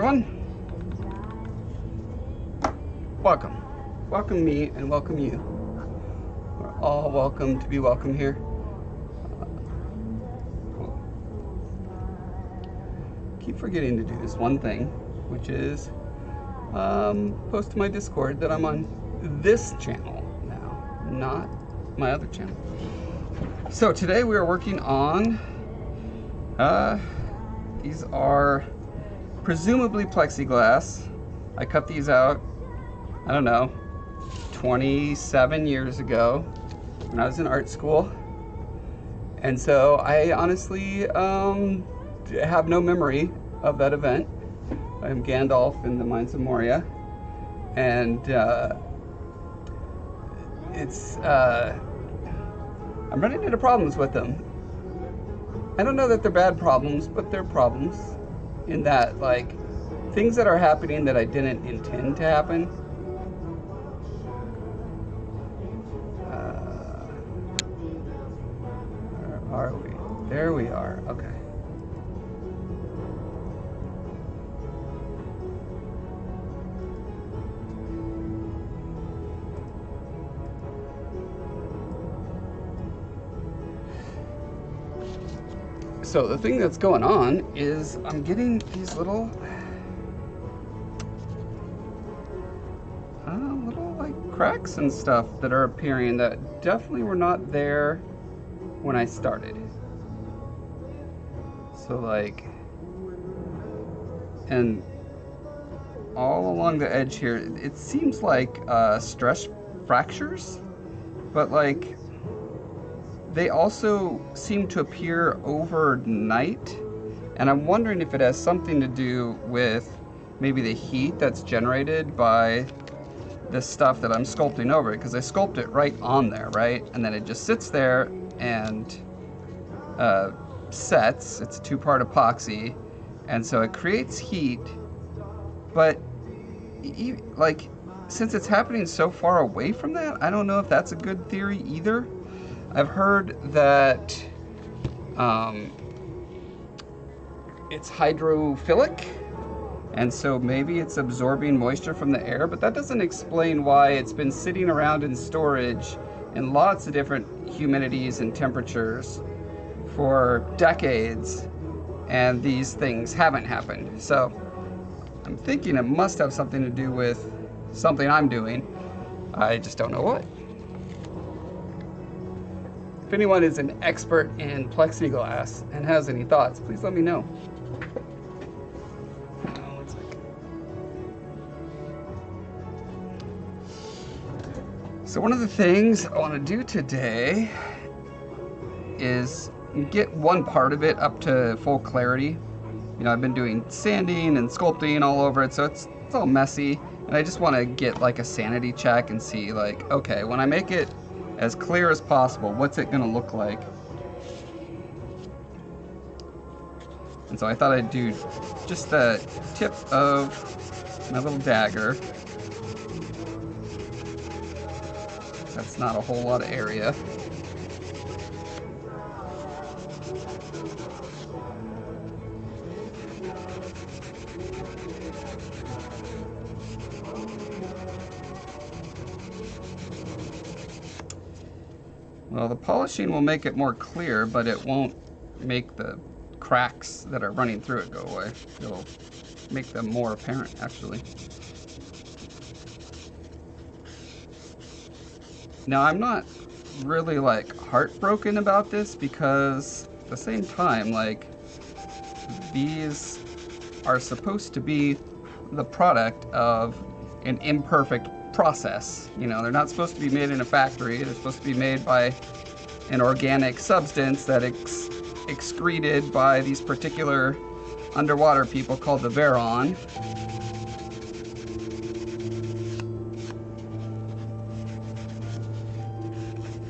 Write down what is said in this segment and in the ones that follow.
everyone. Welcome. Welcome me and welcome you. We're all welcome to be welcome here. Cool. Keep forgetting to do this one thing, which is post to my Discord that I'm on this channel now, not my other channel. So today we are working on, these are presumably plexiglass. I cut these out, I don't know, 27 years ago when I was in art school. And so I honestly have no memory of that event. I'm Gandalf in the Mines of Moria. And I'm running into problems with them. I don't know that they're bad problems, but they're problems in that, like, things that are happening that I didn't intend to happen. Where are we? There we are. Okay. So the thing that's going on is I'm getting these little like cracks and stuff that are appearing that definitely were not there when I started. So like, and all along the edge here, it seems like stress fractures, but like, they also seem to appear overnight, and I'm wondering if it has something to do with maybe the heat that's generated by this stuff that I'm sculpting over it, because I sculpt it right on there, right? And then it just sits there and sets. It's a two-part epoxy, and so it creates heat, but like, since it's happening so far away from that, I don't know if that's a good theory either. I've heard that it's hydrophilic, and so maybe it's absorbing moisture from the air, but that doesn't explain why it's been sitting around in storage in lots of different humidities and temperatures for decades, and these things haven't happened. So I'm thinking it must have something to do with something I'm doing. I just don't know what. If anyone is an expert in plexiglass and has any thoughts, please let me know. One second. So one of the things I want to do today is get one part of it up to full clarity. You know, I've been doing sanding and sculpting all over it, so it's all messy, and I just want to get like a sanity check and see, like, okay, when I make it as clear as possible, what's it gonna look like? And so I thought I'd do just the tip of my little dagger. That's not a whole lot of area. Well, the polishing will make it more clear, but it won't make the cracks that are running through it go away. It'll make them more apparent, actually. Now, I'm not really like heartbroken about this, because at the same time, like, these are supposed to be the product of an imperfect process. You know, they're not supposed to be made in a factory. They're supposed to be made by an organic substance that excreted by these particular underwater people called the Veron.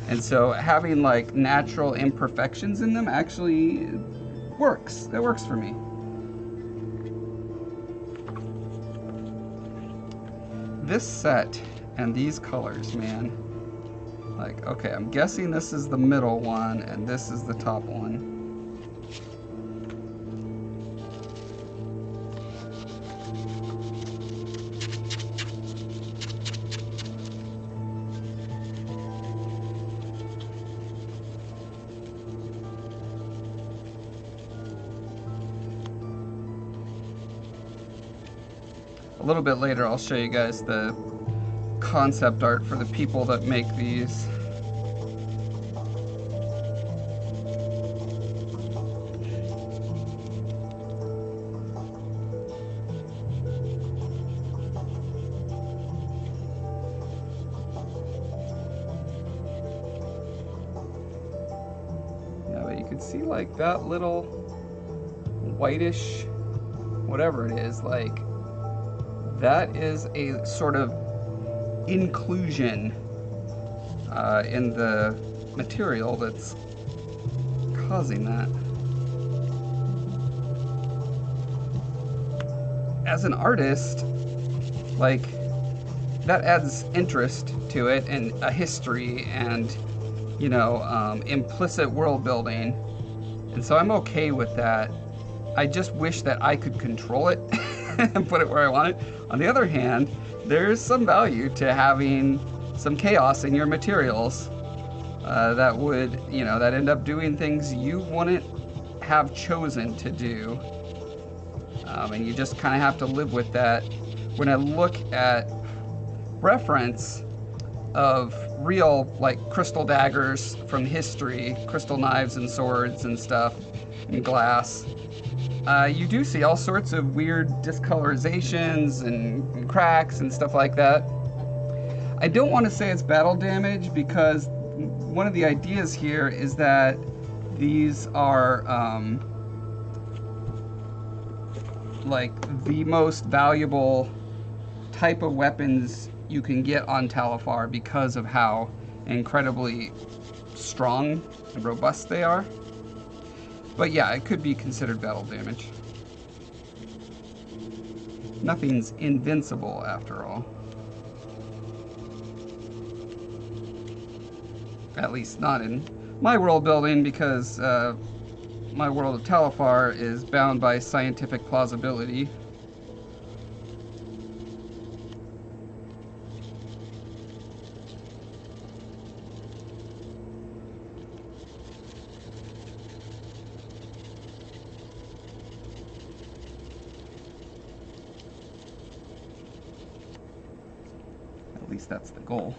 And so having like natural imperfections in them actually works. That works for me. This set and these colors, man, like, okay, I'm guessing this is the middle one and this is the top one. a little bit later I'll show you guys the concept art for the people that make these. Yeah, but you can see like that little whitish, whatever it is, like that is a sort of inclusion in the material that's causing that. As an artist, like, that adds interest to it and a history and, you know, implicit world building. And so I'm okay with that. I just wish that I could control it and put it where I want it. On the other hand, there's some value to having some chaos in your materials that would, you know, that end up doing things you wouldn't have chosen to do. And you just kind of have to live with that. When I look at reference of real, like, crystal daggers from history, crystal knives and swords and stuff, and glass, you do see all sorts of weird discolorizations and cracks and stuff like that. I don't want to say it's battle damage, because one of the ideas here is that these are like the most valuable type of weapons you can get on Talifar because of how incredibly strong and robust they are. But yeah, it could be considered battle damage. Nothing's invincible after all. At least not in my world building, because my world of Talifar is bound by scientific plausibility. At least that's the goal.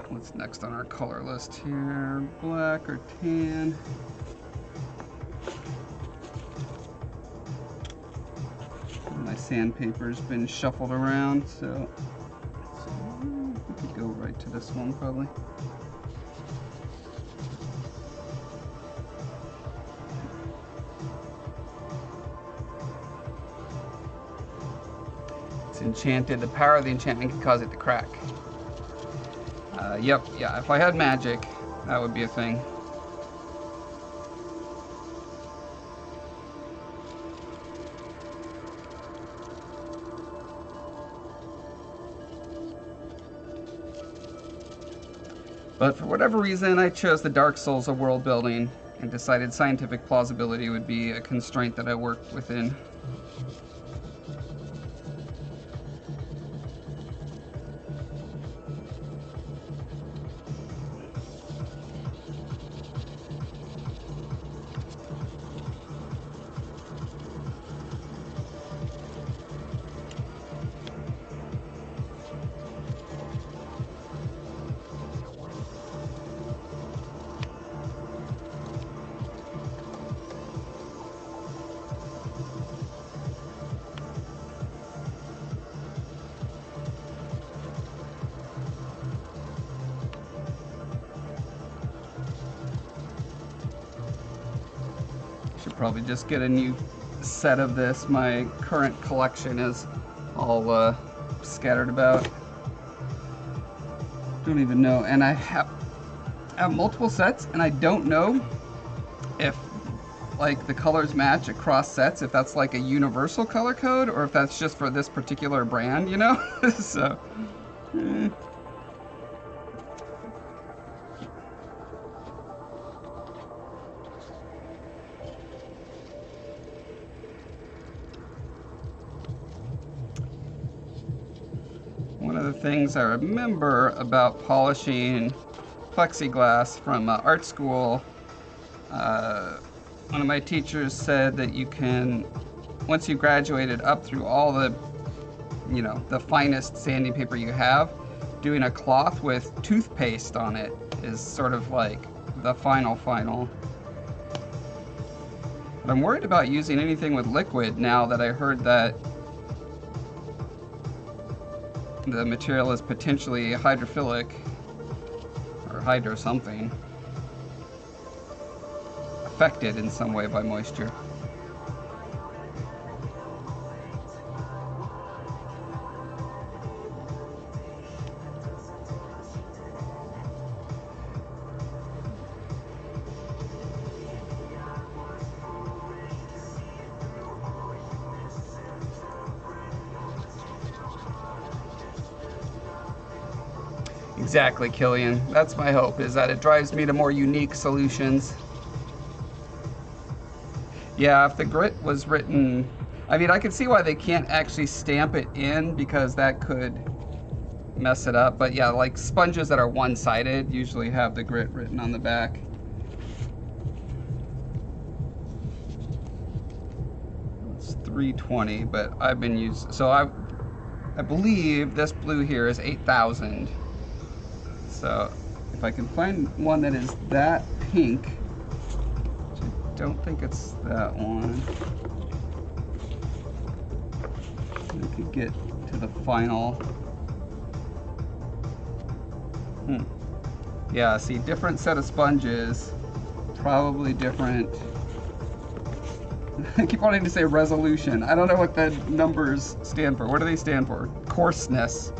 What's next on our color list here? Black or tan? My sandpaper's been shuffled around, so we could go right to this one probably. It's enchanted. The power of the enchantment can cause it to crack. Yep, yeah, if I had magic, that would be a thing. But for whatever reason, I chose the Dark Souls of world building and decided scientific plausibility would be a constraint that I worked within. Should probably just get a new set of this. My current collection is all scattered about. Don't even know, and I have multiple sets, and I don't know if like the colors match across sets, if that's like a universal color code or if that's just for this particular brand, you know? So of the things I remember about polishing plexiglass from art school, one of my teachers said that you can, once you graduated up through all the, you know, the finest sanding paper you have, doing a cloth with toothpaste on it is sort of like the final. But I'm worried about using anything with liquid now that I heard that the material is potentially hydrophilic or hydro something, affected in some way by moisture. Exactly, Killian. That's my hope, is that it drives me to more unique solutions. Yeah, if the grit was written, I mean, I can see why they can't actually stamp it in, because that could mess it up. But yeah, like sponges that are one-sided usually have the grit written on the back. It's 320, but I've been using, so I believe this blue here is 8,000. So if I can find one that is that pink, which I don't think it's that one, I could get to the final. Yeah, see, different set of sponges, probably different. I keep wanting to say resolution. I don't know what the numbers stand for. What do they stand for? Coarseness.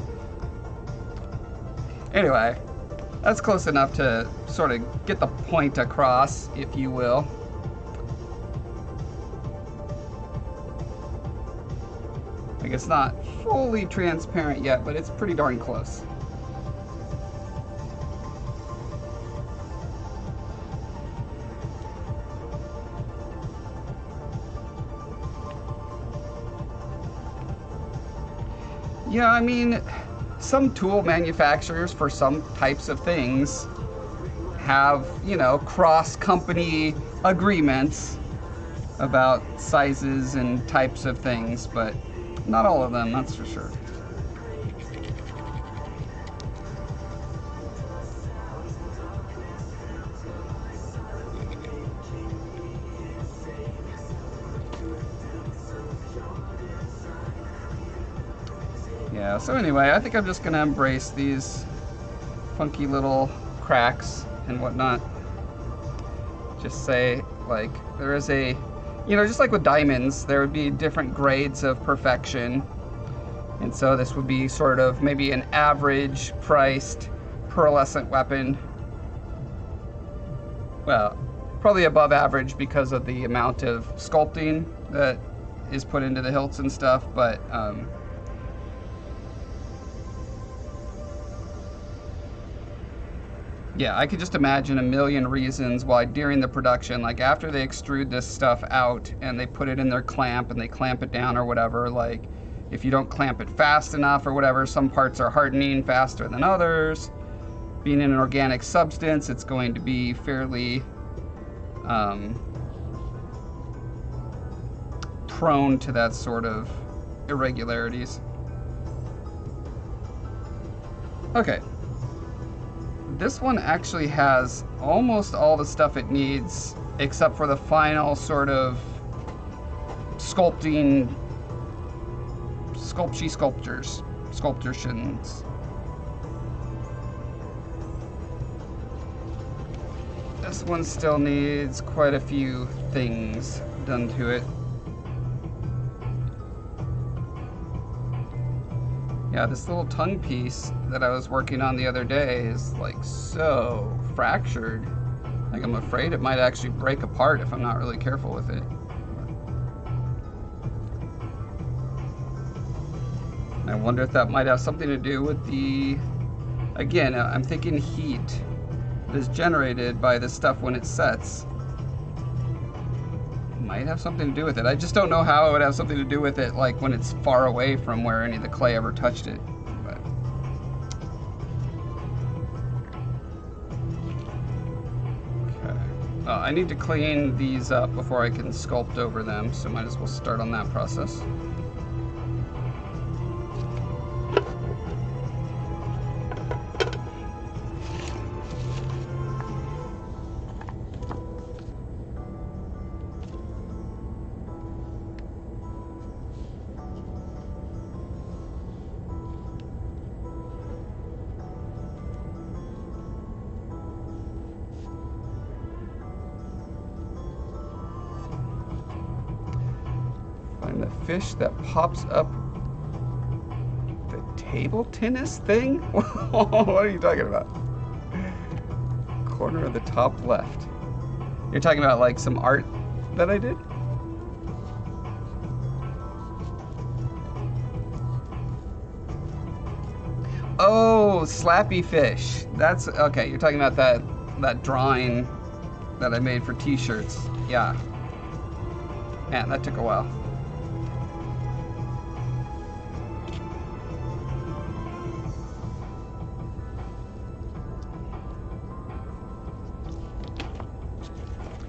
Anyway, that's close enough to sort of get the point across, if you will. Like, it's not fully transparent yet, but it's pretty darn close. Yeah, I mean, some tool manufacturers for some types of things have, you know, cross-company agreements about sizes and types of things, but not all of them, that's for sure. Yeah, so anyway, I think I'm just gonna embrace these funky little cracks and whatnot. Just say, like, there is a, you know, just like with diamonds, there would be different grades of perfection. And so this would be sort of maybe an average priced pearlescent weapon. Well, probably above average because of the amount of sculpting that is put into the hilts and stuff, but yeah, I could just imagine a million reasons why during the production, like after they extrude this stuff out and they put it in their clamp and they clamp it down or whatever, like if you don't clamp it fast enough or whatever, some parts are hardening faster than others. Being in an organic substance, it's going to be fairly prone to that sort of irregularities. Okay. This one actually has almost all the stuff it needs, except for the final sort of sculptations. This one still needs quite a few things done to it. Yeah, this little tongue piece that I was working on the other day is like so fractured. Like I'm afraid it might actually break apart if I'm not really careful with it. And I wonder if that might have something to do with the, again, I'm thinking heat that is generated by this stuff when it sets. Might have something to do with it. I just don't know how it would have something to do with it, like when it's far away from where any of the clay ever touched it. But I need to clean these up before I can sculpt over them, so might as well start on that process. The fish that pops up the table tennis thing? What are you talking about? Corner of the top left. You're talking about like some art that I did? Oh, Slappy Fish. That's okay. You're talking about that drawing that I made for t-shirts. Yeah. Man, that took a while.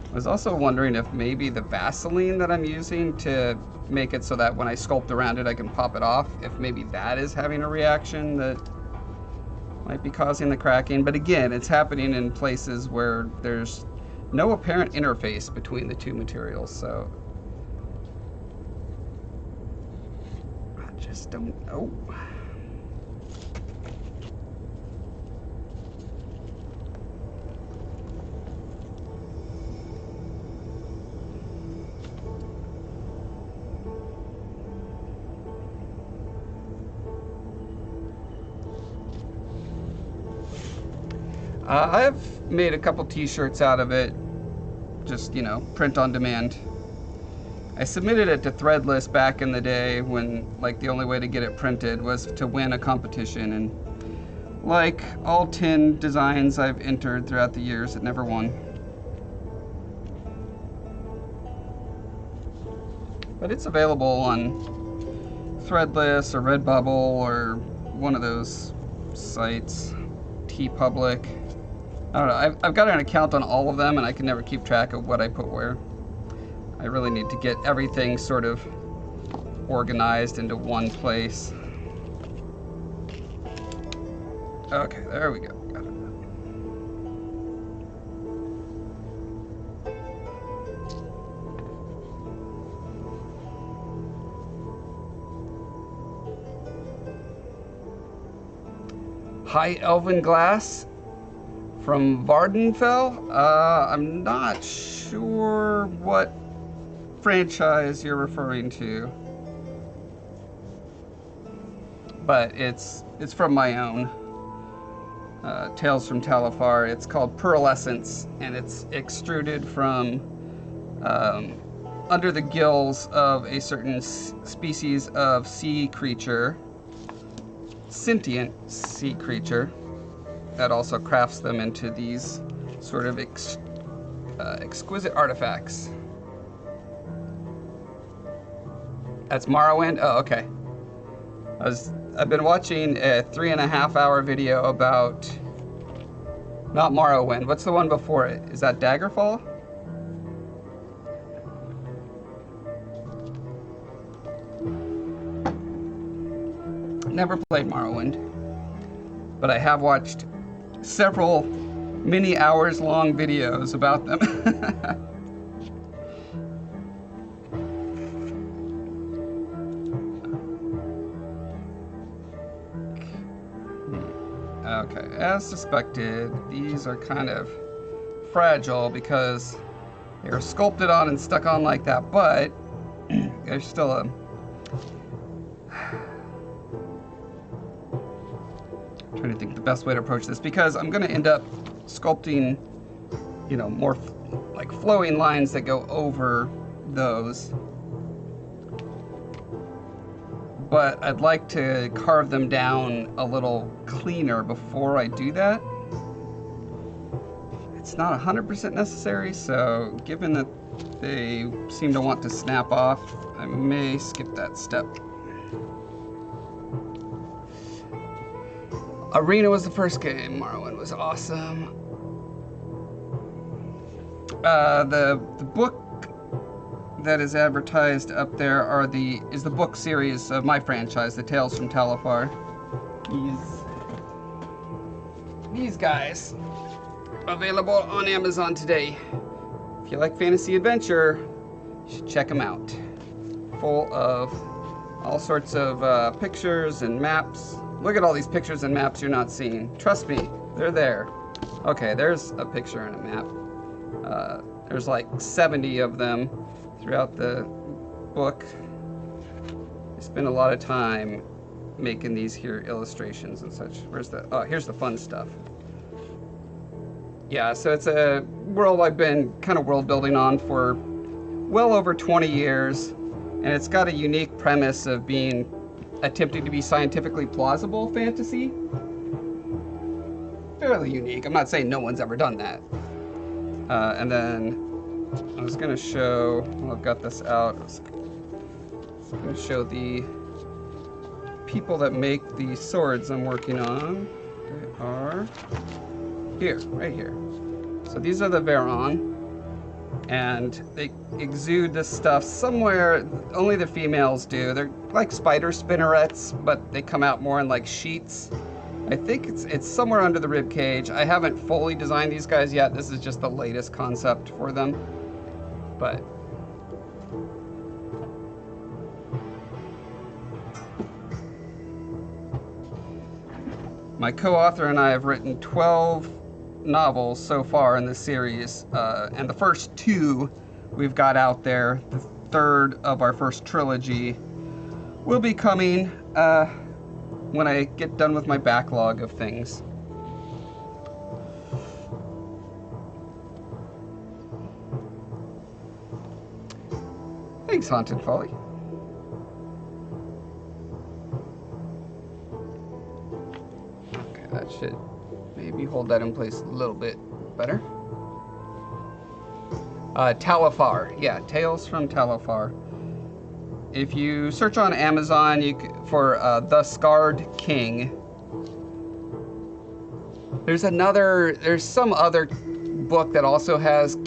I was also wondering if maybe the Vaseline that I'm using to make it so that when I sculpt around it I can pop it off, if maybe that is having a reaction that might be causing the cracking. But again, it's happening in places where there's no apparent interface between the two materials, so I just don't know. I've made a couple t-shirts out of it, just, you know, print on demand. I submitted it to Threadless back in the day when, like, the only way to get it printed was to win a competition, and like all 10 designs I've entered throughout the years, it never won. But it's available on Threadless or Redbubble or one of those sites, TeePublic. I don't know, I've got an account on all of them and I can never keep track of what I put where. I really need to get everything sort of organized into one place. Okay, there we go. Got it. High Elven Glass from Vardenfell. I'm not sure what franchise you're referring to, but it's from my own Tales from Talifar. It's called Pearlescence, and it's extruded from under the gills of a certain species of sea creature, sentient sea creature, that also crafts them into these sort of exquisite artifacts. That's Morrowind? Oh, okay. I've been watching a 3.5-hour video about, not Morrowind, what's the one before it? Is that Daggerfall? Never played Morrowind, but I have watched several many hours long videos about them. Okay, as suspected, these are kind of fragile because they're sculpted on and stuck on like that, but there's still a trying to think the best way to approach this, because I'm going to end up sculpting, you know, more like flowing lines that go over those, but I'd like to carve them down a little cleaner before I do that. It's not 100% necessary, so given that they seem to want to snap off, I may skip that step. Arena was the first game. Morrowind was awesome. The book that is advertised up there is the book series of my franchise, the Tales from Talifar. These guys available on Amazon today. If you like fantasy adventure, you should check them out. Full of all sorts of pictures and maps. Look at all these pictures and maps you're not seeing. Trust me, they're there. Okay, there's a picture and a map. There's like 70 of them throughout the book. I spend a lot of time making these here illustrations and such. Here's the fun stuff. Yeah, so it's a world I've been kind of world building on for well over 20 years, and it's got a unique premise of being attempting to be scientifically plausible fantasy. Fairly unique. I'm not saying no one's ever done that. And then I was gonna show, I've got this out, I was gonna show the people that make the swords I'm working on. They are here, right here. So these are the Veron, and they exude this stuff somewhere, only the females do. They're like spider spinnerets, but they come out more in like sheets. I think it's somewhere under the rib cage. I haven't fully designed these guys yet. This is just the latest concept for them. But my co-author and I have written 12 novels so far in this series, and the first 2 we've got out there. The third of our first trilogy will be coming when I get done with my backlog of things. Thanks, Haunted Folly. Okay, that should maybe hold that in place a little bit better. Talifar, yeah, Tales from Talifar. If you search on Amazon for The Scarred King, there's some other book that also has,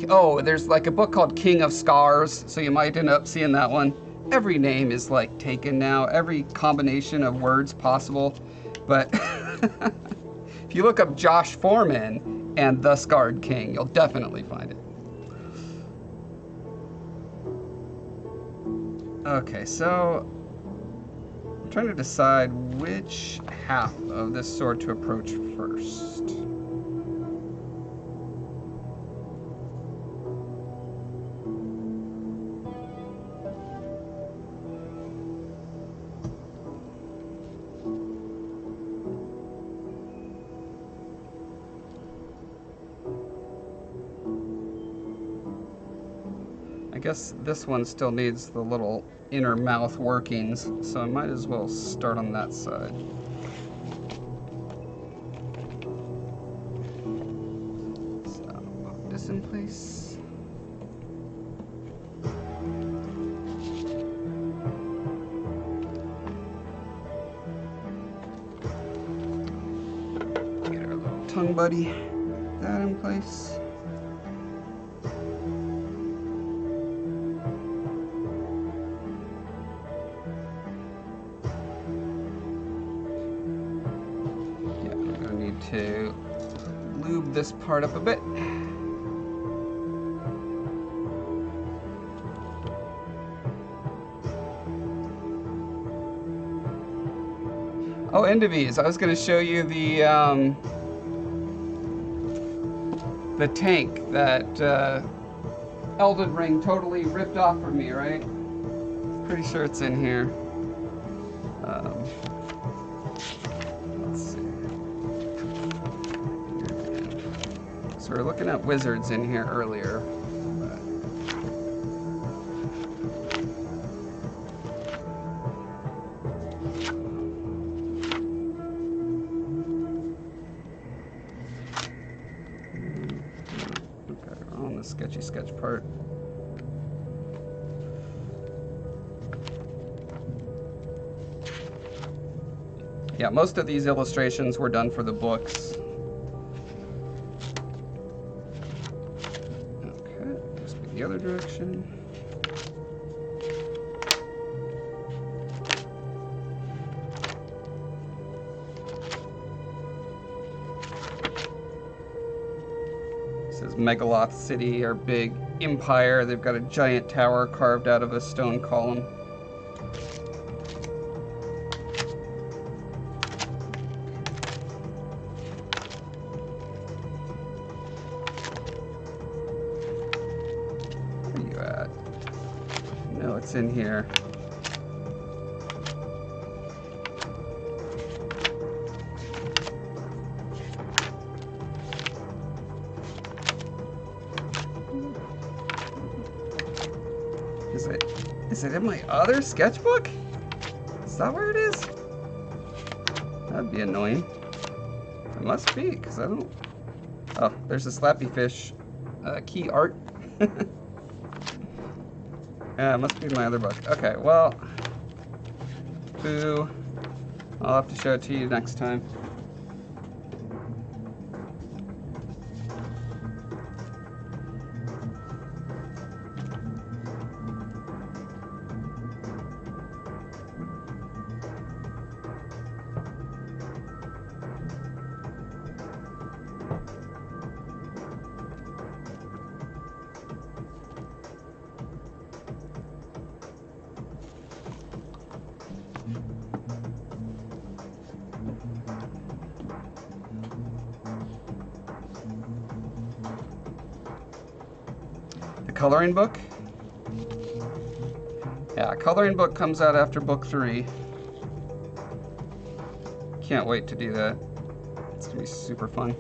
there's like a book called King of Scars, so you might end up seeing that one. Every name is like taken now, every combination of words possible, but if you look up Josh Foreman and The Scarred King, you'll definitely find it. Okay, so I'm trying to decide which half of this sword to approach first. I guess this one still needs the little inner mouth workings, so I might as well start on that side. So, pop this in place. Get our little tongue buddy, that in place. To lube this part up a bit. Oh, Endivies, I was going to show you the tank that Elden Ring totally ripped off from me, right? Pretty sure it's in here. So we were looking at wizards in here earlier. Okay, we're on the sketchy sketch part. Yeah, most of these illustrations were done for the books. Okay. the other direction. This is Megaloth City, our big empire. They've got a giant tower carved out of a stone column. No, it's in here. Is it in my other sketchbook? Is that where it is? That'd be annoying. It must be, because I don't... Oh, there's a Slappy Fish key art. Yeah, it must be my other book. Okay, well, Pugh, I'll have to show it to you next time. Coloring book. Yeah, coloring book comes out after book 3. Can't wait to do that. It's gonna be super fun.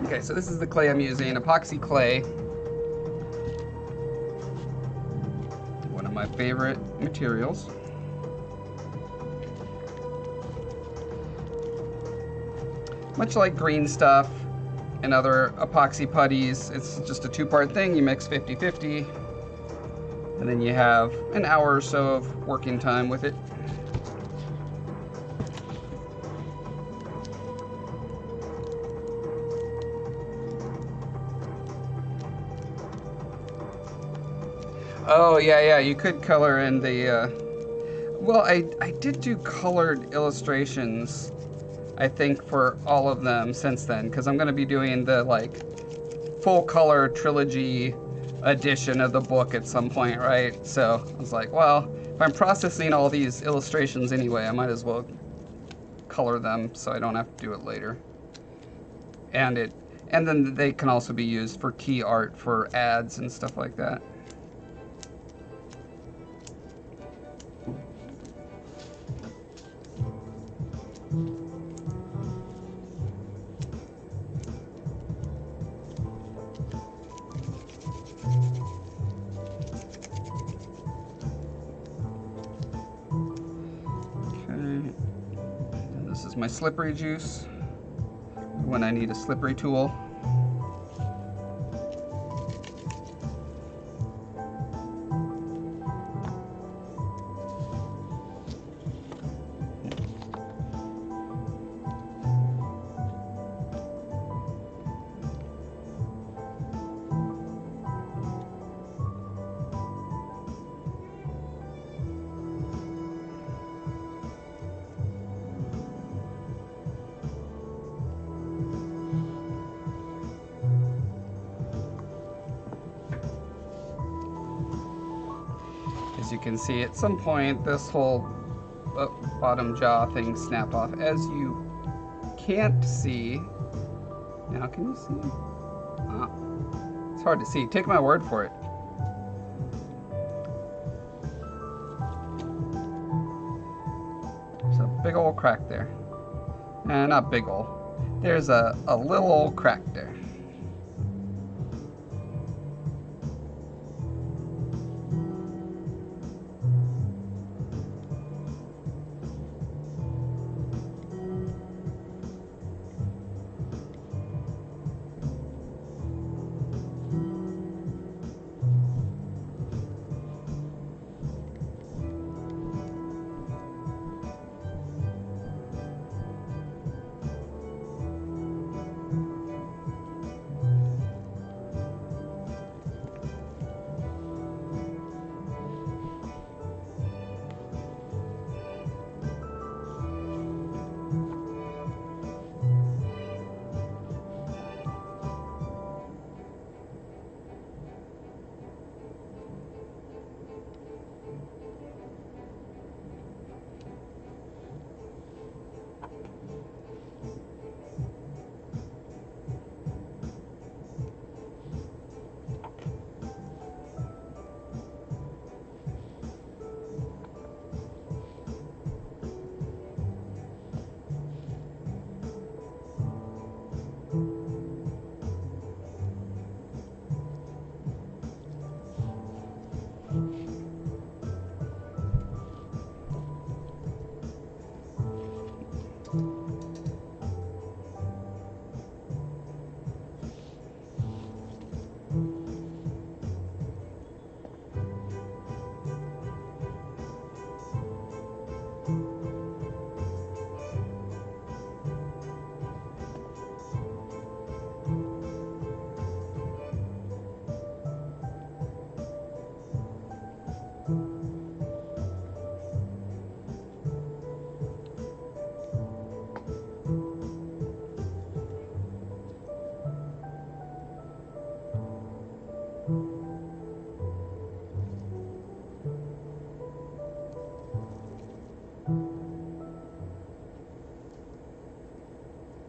Okay, so this is the clay I'm using, epoxy clay. One of my favorite materials. Much like green stuff and other epoxy putties, it's just a 2-part thing. You mix 50-50, and then you have an hour or so of working time with it. Oh, yeah, you could color in the... Well, I did do colored illustrations, I think, for all of them since then, because I'm going to be doing the like full color trilogy edition of the book at some point, right? So I was like, well, if I'm processing all these illustrations anyway, I might as well color them so I don't have to do it later. And then they can also be used for key art for ads and stuff like that. My slippery juice when I need a slippery tool. As you can see, at some point this whole bottom jaw thing snapped off. As you can't see, now can you see? It's hard to see. Take my word for it. There's a big old crack there. Not big old. There's a little old crack there.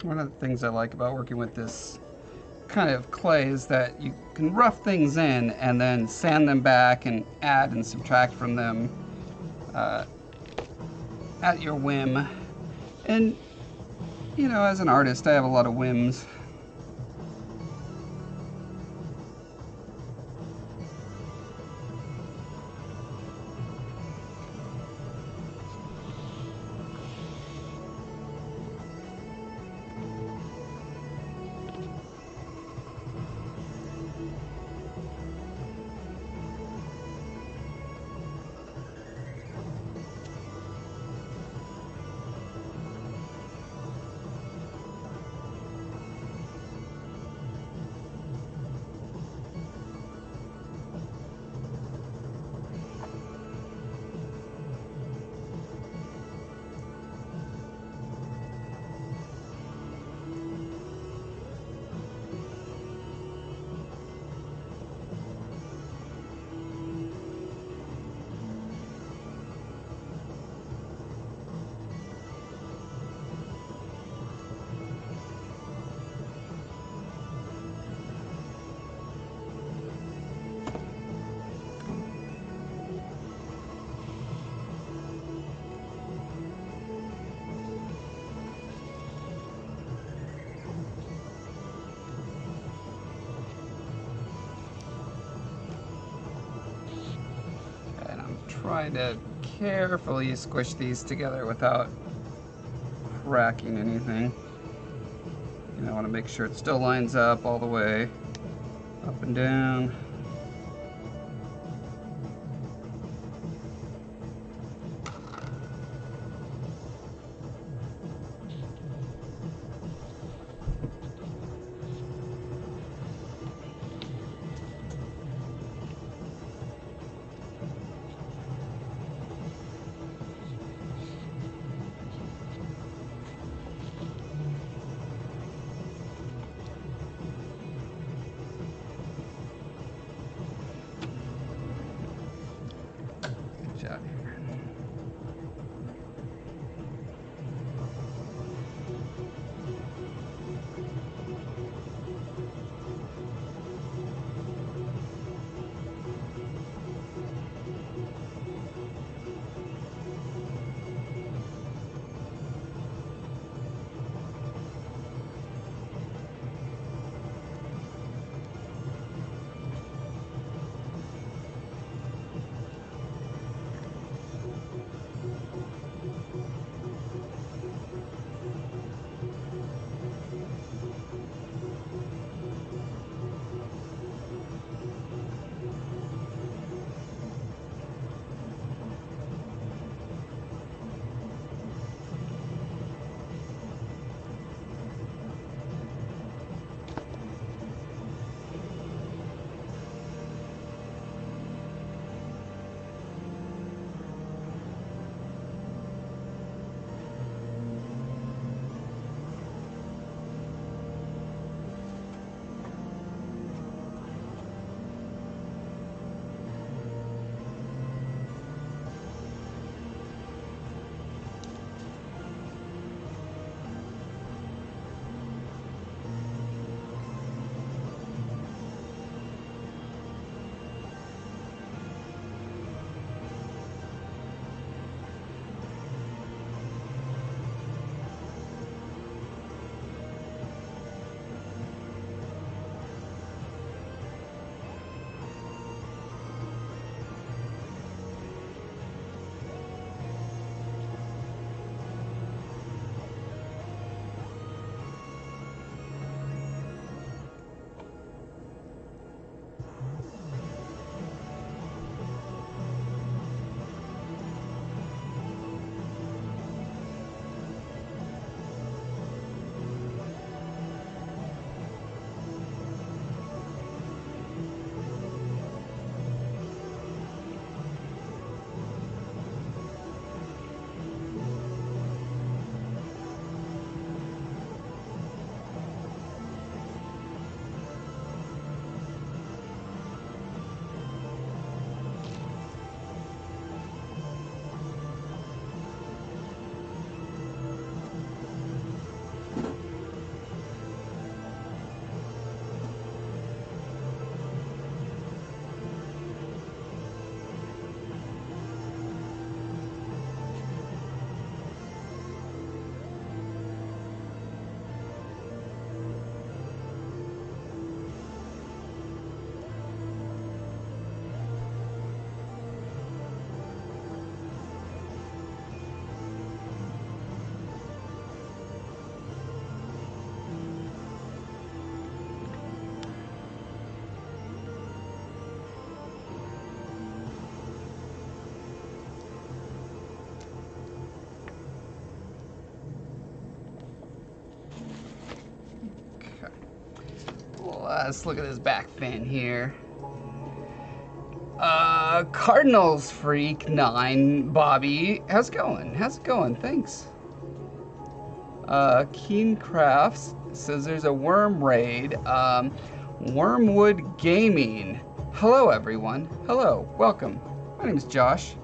One of the things I like about working with this kind of clay is that you can rough things in and then sand them back and add and subtract from them at your whim. And, you know, as an artist, I have a lot of whims. Trying to carefully squish these together without cracking anything. You know, I want to make sure it still lines up all the way, up and down. let's look at this back fin here. Cardinals Freak 9, Bobby. How's it going? How's it going? Thanks. Keen Crafts says there's a worm raid. Wormwood Gaming. Hello, everyone. Hello. Welcome. My name is Josh.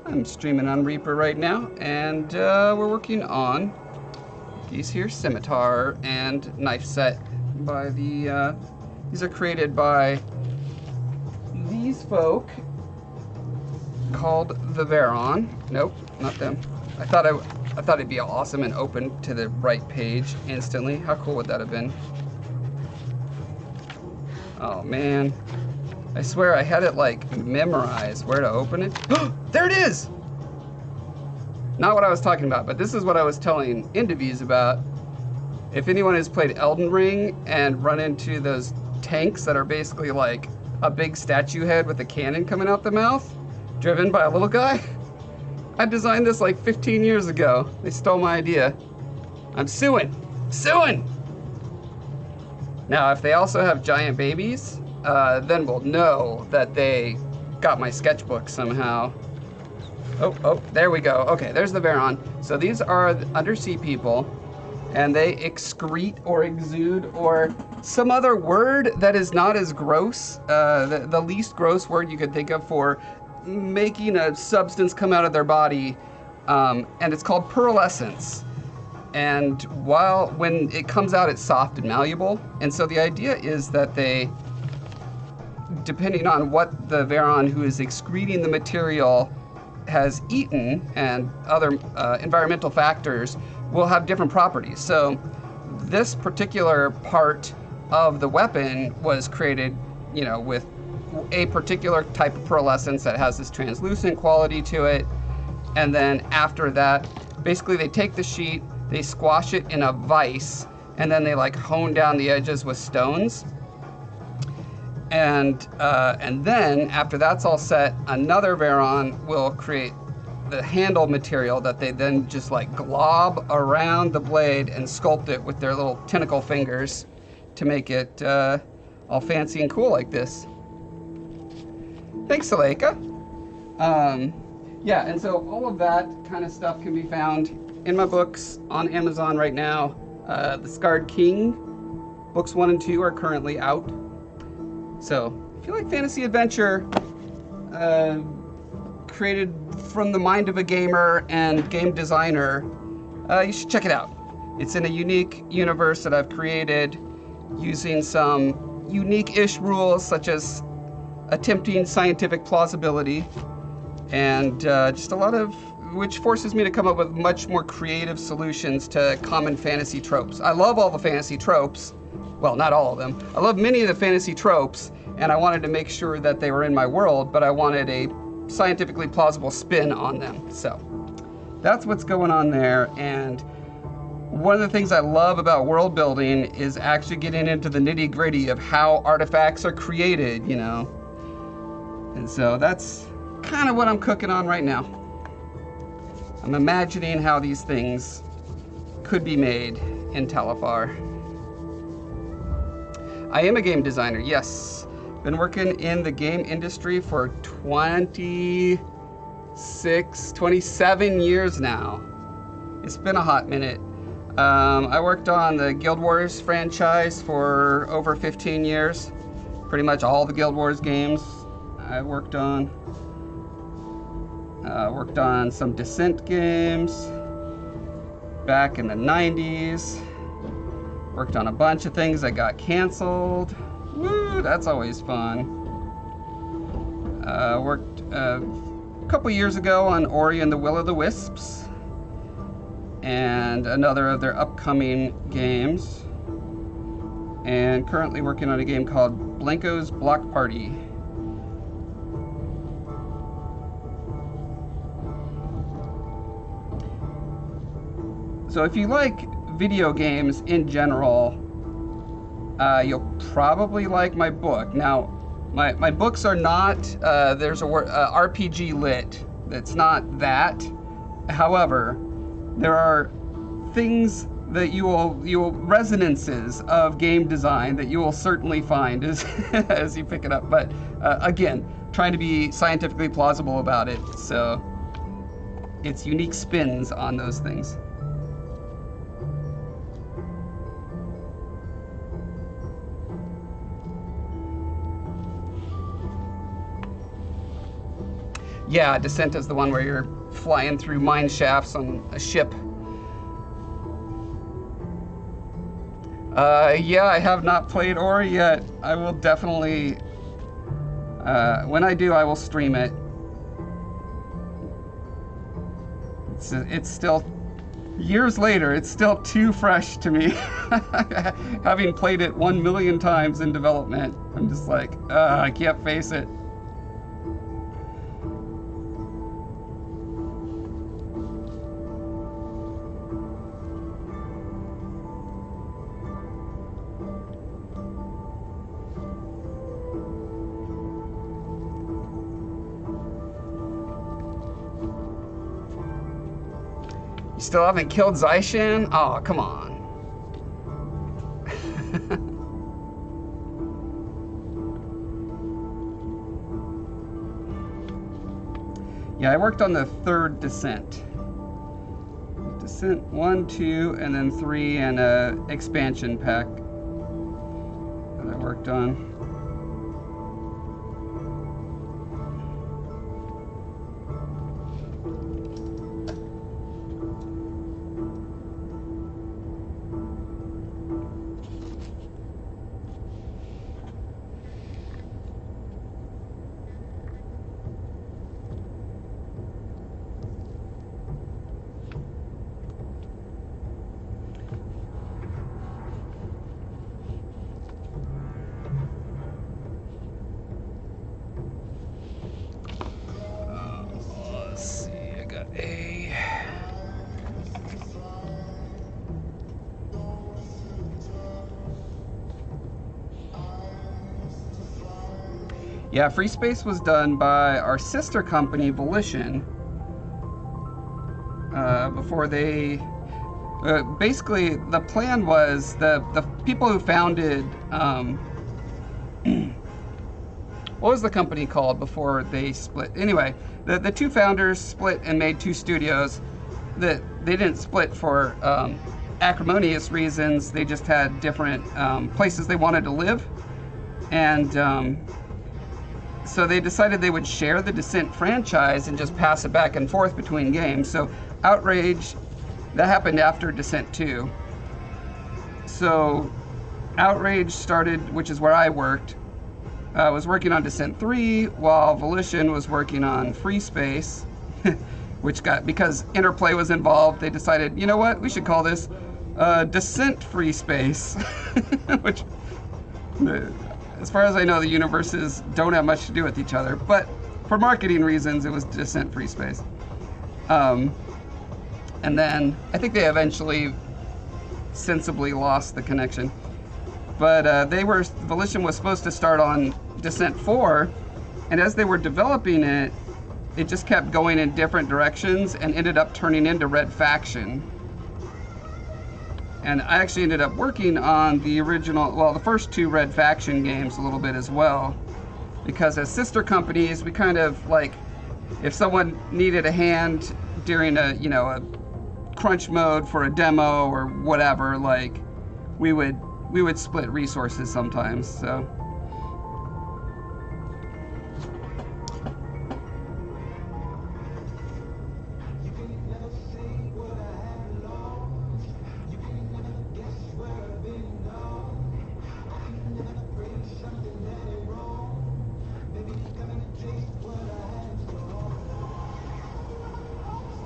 I'm streaming on Reaper right now, and we're working on these here Scimitar and knife set by the, these are created by these folk called the Veron. Nope, not them. I thought it'd be awesome and open to the right page instantly. How cool would that have been? Oh man, I swear I had it like memorized where to open it. There it is! Not what I was talking about, but this is what I was telling Indivies about. If anyone has played Elden Ring and run into those tanks that are basically like a big statue head with a cannon coming out the mouth, driven by a little guy. I designed this like 15 years ago. They stole my idea. I'm suing. Suing! Now, if they also have giant babies, then we'll know that they got my sketchbook somehow. Oh, there we go. Okay, there's the Veron. So these are undersea people, and they excrete or exude or some other word that is not as gross. The least gross word you could think of for making a substance come out of their body, and it's called pearlescence. And when it comes out, it's soft and malleable. And so the idea is that they, depending on what the Veron who is excreting the material has eaten and other environmental factors, will have different properties. So this particular part of the weapon was created, you know, with a particular type of pearlescence that has this translucent quality to it. And then after that, basically they take the sheet, they squash it in a vise, and then they like hone down the edges with stones. And then after that's all set, another Veron will create the handle material that they then just like glob around the blade and sculpt it with their little tentacle fingers to make it all fancy and cool like this. Thanks, Suleika. Yeah, and so all of that kind of stuff can be found in my books on Amazon right now. The Scarred King, books 1 and 2 are currently out. So if you like fantasy adventure, created from the mind of a gamer and game designer, you should check it out. It's in a unique universe that I've created using some unique-ish rules, such as attempting scientific plausibility, and just a lot of, which forces me to come up with much more creative solutions to common fantasy tropes. I love all the fantasy tropes. Well, not all of them. I love many of the fantasy tropes, and I wanted to make sure that they were in my world, but I wanted a scientifically plausible spin on them. So that's what's going on there. And one of the things I love about world building is actually getting into the nitty-gritty of how artifacts are created, you know. And so that's kind of what I'm cooking on right now. I'm imagining how these things could be made in Talifar. I am a game designer, yes. Been working in the game industry for 27 years now. It's been a hot minute. I worked on the Guild Wars franchise for over 15 years. Pretty much all the Guild Wars games I worked on. Worked on some Descent games back in the 90s. Worked on a bunch of things that got canceled. Woo, that's always fun. Worked a couple years ago on Ori and the Will of the Wisps and another of their upcoming games. And currently working on a game called Blanco's Block Party. So if you like video games in general, you'll probably like my book. Now, my books are not, there's a word, RPG lit. It's not that. However, there are things that you will resonances of game design that you will certainly find as as you pick it up. But again, trying to be scientifically plausible about it, so it's unique spins on those things. Yeah, Descent is the one where you're flying through mine shafts on a ship. Yeah, I have not played Ori yet. I will definitely, when I do, I will stream it. It's still, years later, it's still too fresh to me. Having played it 1 million times in development, I'm just like, I can't face it. Still haven't killed Zaishan? Oh, come on. Yeah, I worked on the third Descent. Descent 1, 2, and then 3, and a expansion pack that I worked on. Yeah, Free Space was done by our sister company, Volition, before they... basically, the plan was the people who founded... what was the company called before they split? Anyway, the two founders split and made two studios. They didn't split for acrimonious reasons. They just had different places they wanted to live. And... so they decided they would share the Descent franchise and just pass it back and forth between games. So Outrage, that happened after Descent 2. So Outrage started, which is where I worked, was working on Descent 3, while Volition was working on Free Space, which got, because Interplay was involved, they decided, you know what, we should call this Descent Free Space, which... as far as I know, the universes don't have much to do with each other, but for marketing reasons, it was Descent Free Space. And then I think they eventually sensibly lost the connection. But Volition was supposed to start on Descent 4, and as they were developing it, it just kept going in different directions and ended up turning into Red Faction. And I actually ended up working on the original, well, the first two Red Faction games a little bit as well. Because as sister companies, we kind of, like, if someone needed a hand during a crunch mode for a demo or whatever, like, we would split resources sometimes, so.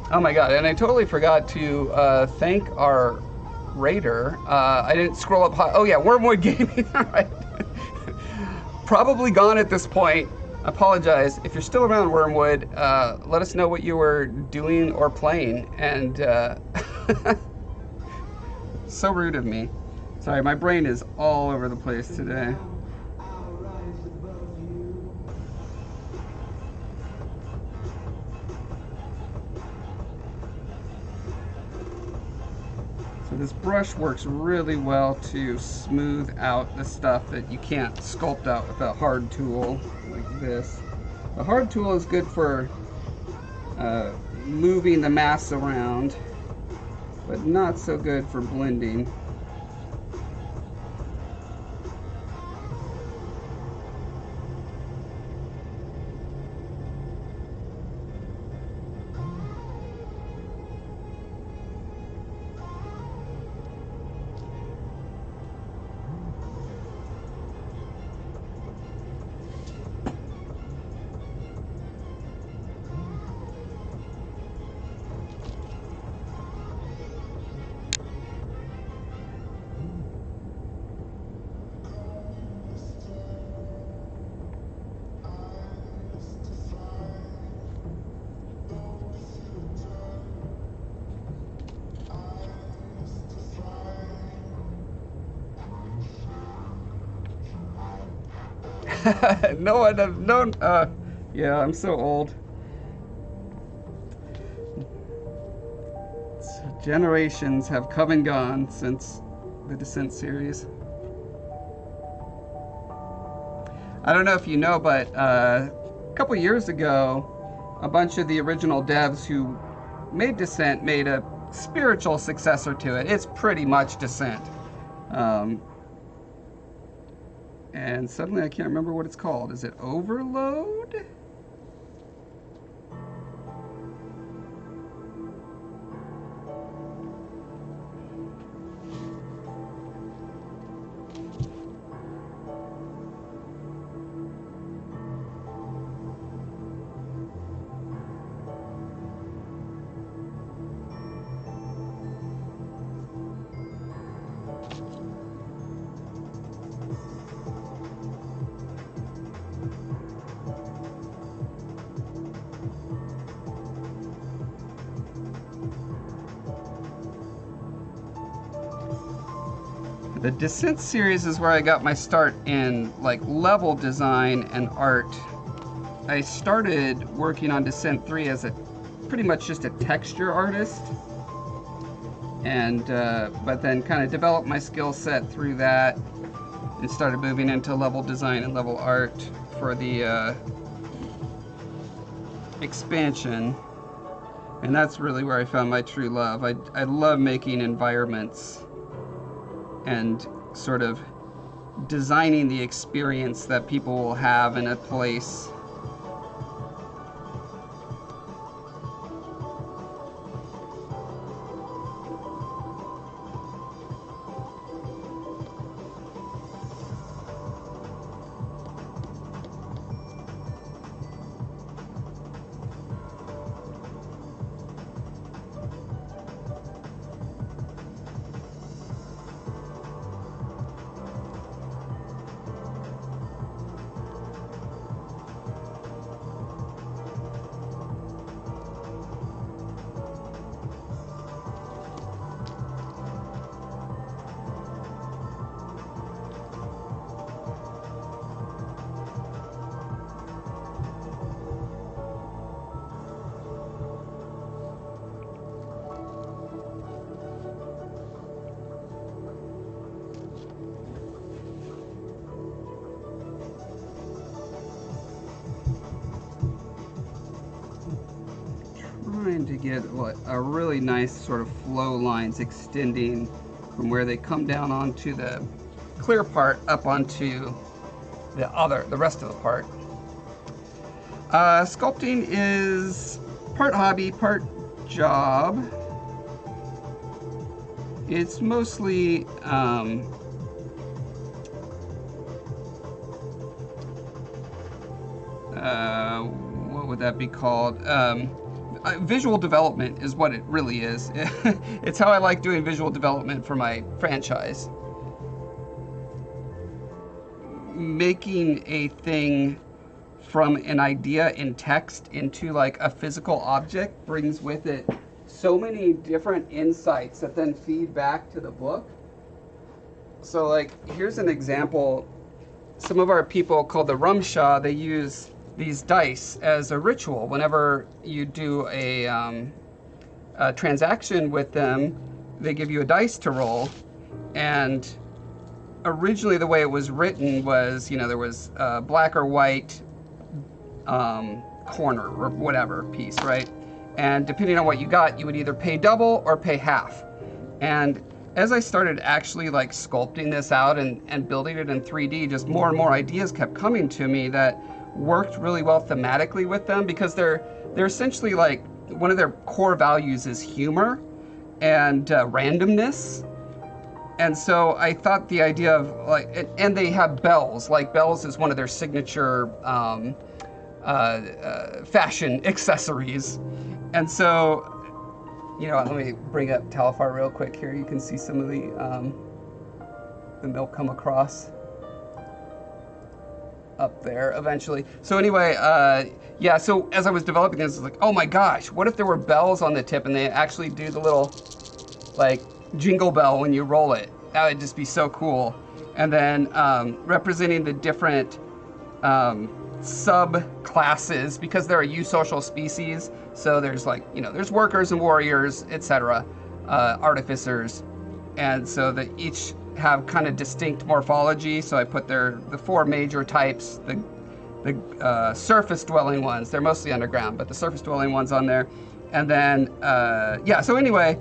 Oh my god, and I totally forgot to thank our raider. I didn't scroll up high. Oh yeah, Wormwood Gaming, alright. Probably gone at this point. Apologize. If you're still around Wormwood, let us know what you were doing or playing. And so rude of me. Sorry, my brain is all over the place today. So This brush works really well to smooth out the stuff that you can't sculpt out with a hard tool like this. The hard tool is good for moving the mass around, but not so good for blending. No one have known. Yeah, I'm so old. Generations have come and gone since the Descent series. I don't know if you know, but a couple years ago, a bunch of the original devs who made Descent made a spiritual successor to it. It's pretty much Descent. And suddenly I can't remember what it's called. Is it Overload? The Descent series is where I got my start in like level design and art. I started working on Descent 3 as a pretty much just a texture artist, and but then kind of developed my skill set through that and started moving into level design and level art for the expansion. And that's really where I found my true love. I love making environments and sort of designing the experience that people will have in a place. Trying to get a really nice sort of flow lines extending from where they come down onto the clear part up onto the rest of the part. Sculpting is part hobby, part job. It's mostly what would that be called? Visual development is what it really is. It's how I like doing visual development for my franchise. Making a thing from an idea in text into like a physical object brings with it so many different insights that then feed back to the book. So like, here's an example. Some of our people called the Rumshaw, they use these dice as a ritual. Whenever you do a transaction with them, they give you a dice to roll, and originally the way it was written was, you know, there was black or white corner or whatever piece, right? And depending on what you got, you would either pay double or pay half. And as I started actually like sculpting this out and building it in 3D, just more and more ideas kept coming to me that worked really well thematically with them, because they're essentially like, one of their core values is humor and randomness. And so I thought the idea of like, and they have bells. Like bells is one of their signature fashion accessories. And so, you know, let me bring up Talifar real quick here. You can see some of the milk come across up there eventually. So anyway, yeah, so as I was developing this, I was like, oh my gosh, what if there were bells on the tip and they actually do the little like jingle bell when you roll it? That would just be so cool. And then representing the different sub-classes, because they're a eusocial species. So there's like, you know, there's workers and warriors, etc., artificers. And so that each have kind of distinct morphology. So I put the four major types, the surface dwelling ones. They're mostly underground, but the surface dwelling ones on there. And then, yeah, so anyway,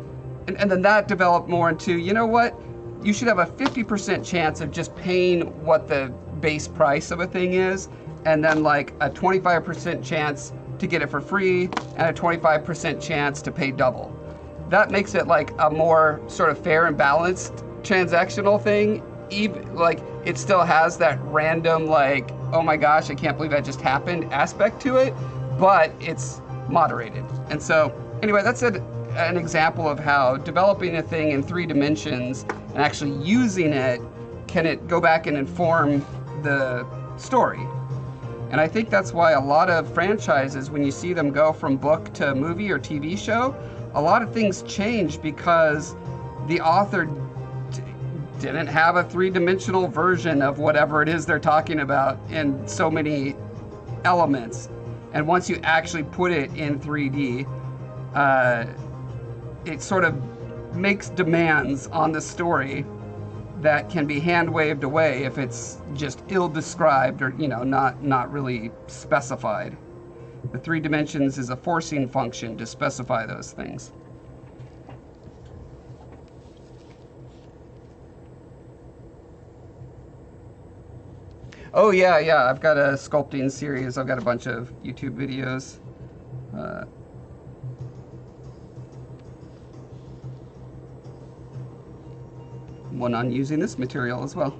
and then that developed more into, you know what? You should have a 50% chance of just paying what the base price of a thing is, and then like a 25% chance to get it for free, and a 25% chance to pay double. That makes it like a more sort of fair and balanced transactional thing. Even like it still has that random like, oh my gosh, I can't believe that just happened aspect to it, but it's moderated. And so anyway, that's an example of how developing a thing in 3 dimensions and actually using it, can it go back and inform the story. And I think that's why a lot of franchises, when you see them go from book to movie or TV show, a lot of things change because the author didn't have a 3-dimensional version of whatever it is they're talking about in so many elements. And once you actually put it in 3D, it sort of makes demands on the story that can be hand waved away if it's just ill described or, you know, not really specified. The 3 dimensions is a forcing function to specify those things. Oh yeah, I've got a sculpting series. I've got a bunch of YouTube videos. One on using this material as well.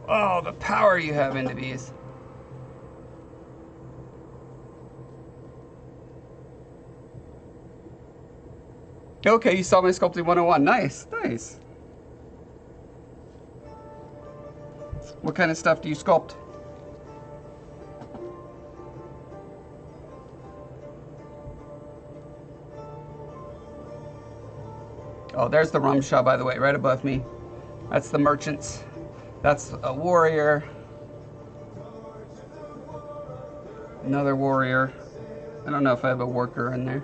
Oh, the power you have into these. Okay, you saw my Sculpting 101. Nice, nice. What kind of stuff do you sculpt? Oh, there's the Rumshaw, by the way, right above me. That's the merchants. That's a warrior. Another warrior. I don't know if I have a worker in there.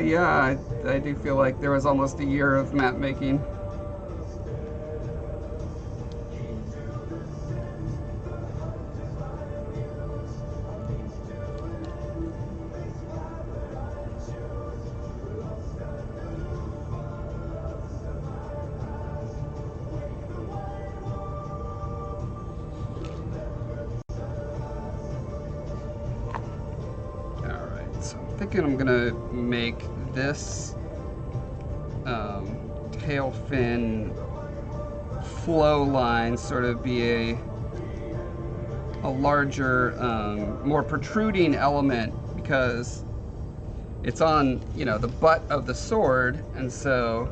Yeah, I do feel like there was almost a year of map making. So I'm thinking I'm gonna make this tail fin flow line sort of be a larger, more protruding element, because it's on, you know, the butt of the sword, and so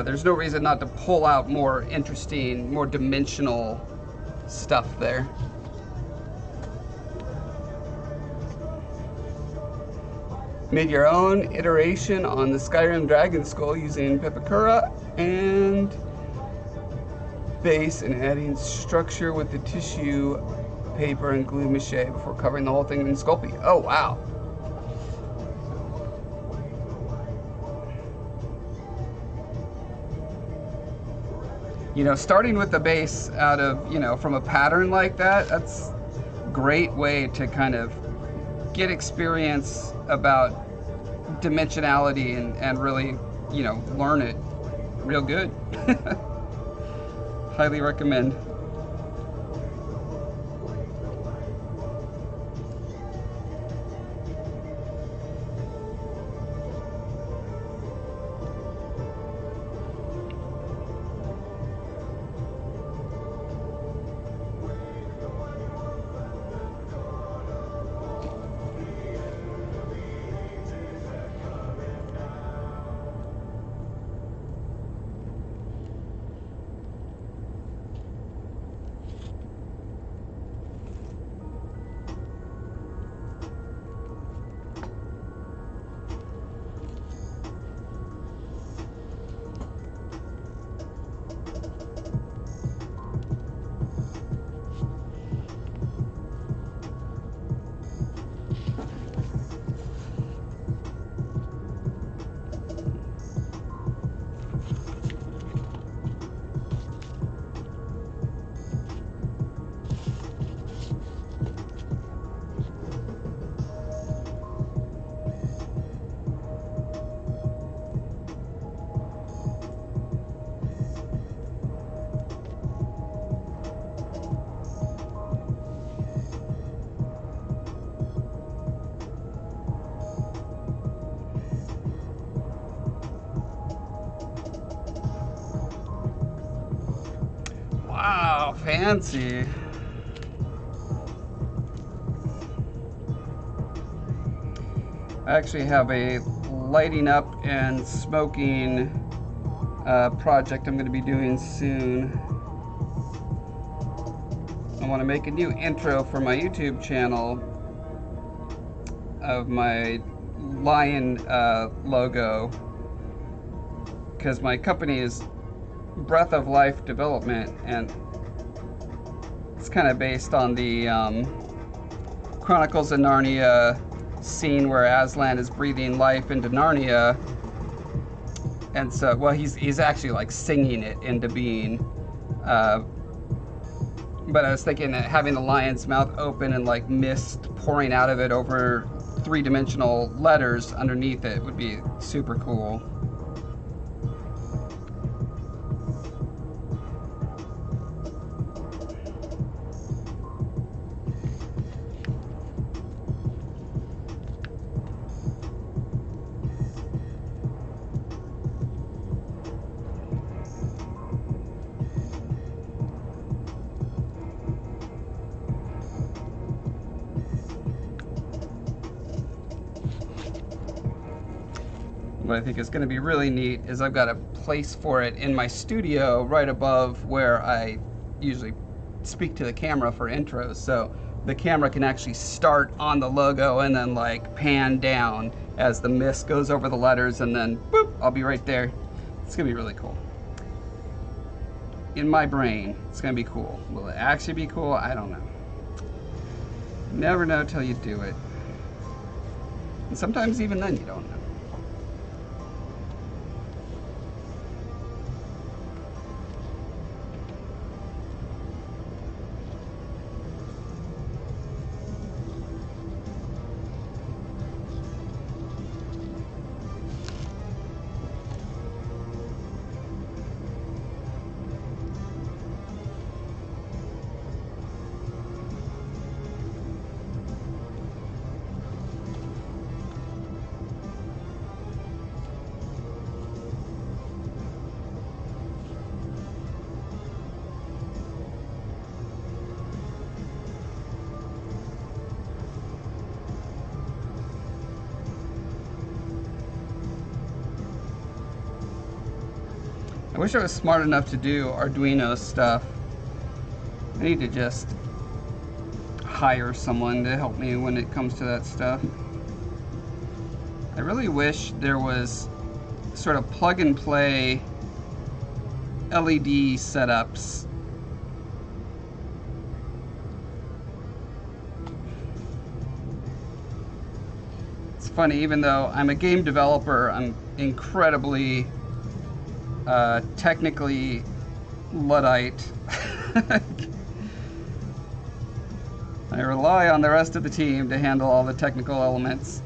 there's no reason not to pull out more interesting, more dimensional stuff there. Made your own iteration on the Skyrim Dragon Skull using Pepakura and base, and adding structure with the tissue paper and glue mache before covering the whole thing in Sculpting. Oh, wow. You know, starting with the base out of, you know, from a pattern like that, that's a great way to kind of get experience about dimensionality and really, you know, learn it real good. Highly recommend. Wow, fancy. I actually have a lighting up and smoking project I'm going to be doing soon. I want to make a new intro for my YouTube channel of my lion logo, because my company is Breath of Life Development, and it's kind of based on the Chronicles of Narnia scene where Aslan is breathing life into Narnia, and so, well, he's actually like singing it into being, but I was thinking that having the lion's mouth open and like mist pouring out of it over three-dimensional letters underneath it would be super cool. What I think is going to be really neat is I've got a place for it in my studio right above where I usually speak to the camera for intros, so the camera can actually start on the logo and then like pan down as the mist goes over the letters, and then boop, I'll be right there. It's going to be really cool. In my brain, it's going to be cool. Will it actually be cool? I don't know. Never know till you do it. And sometimes even then you don't know. I wish I was smart enough to do Arduino stuff. I need to just hire someone to help me when it comes to that stuff. I really wish there was sort of plug and play LED setups. It's funny, even though I'm a game developer, I'm incredibly technically Luddite. I rely on the rest of the team to handle all the technical elements.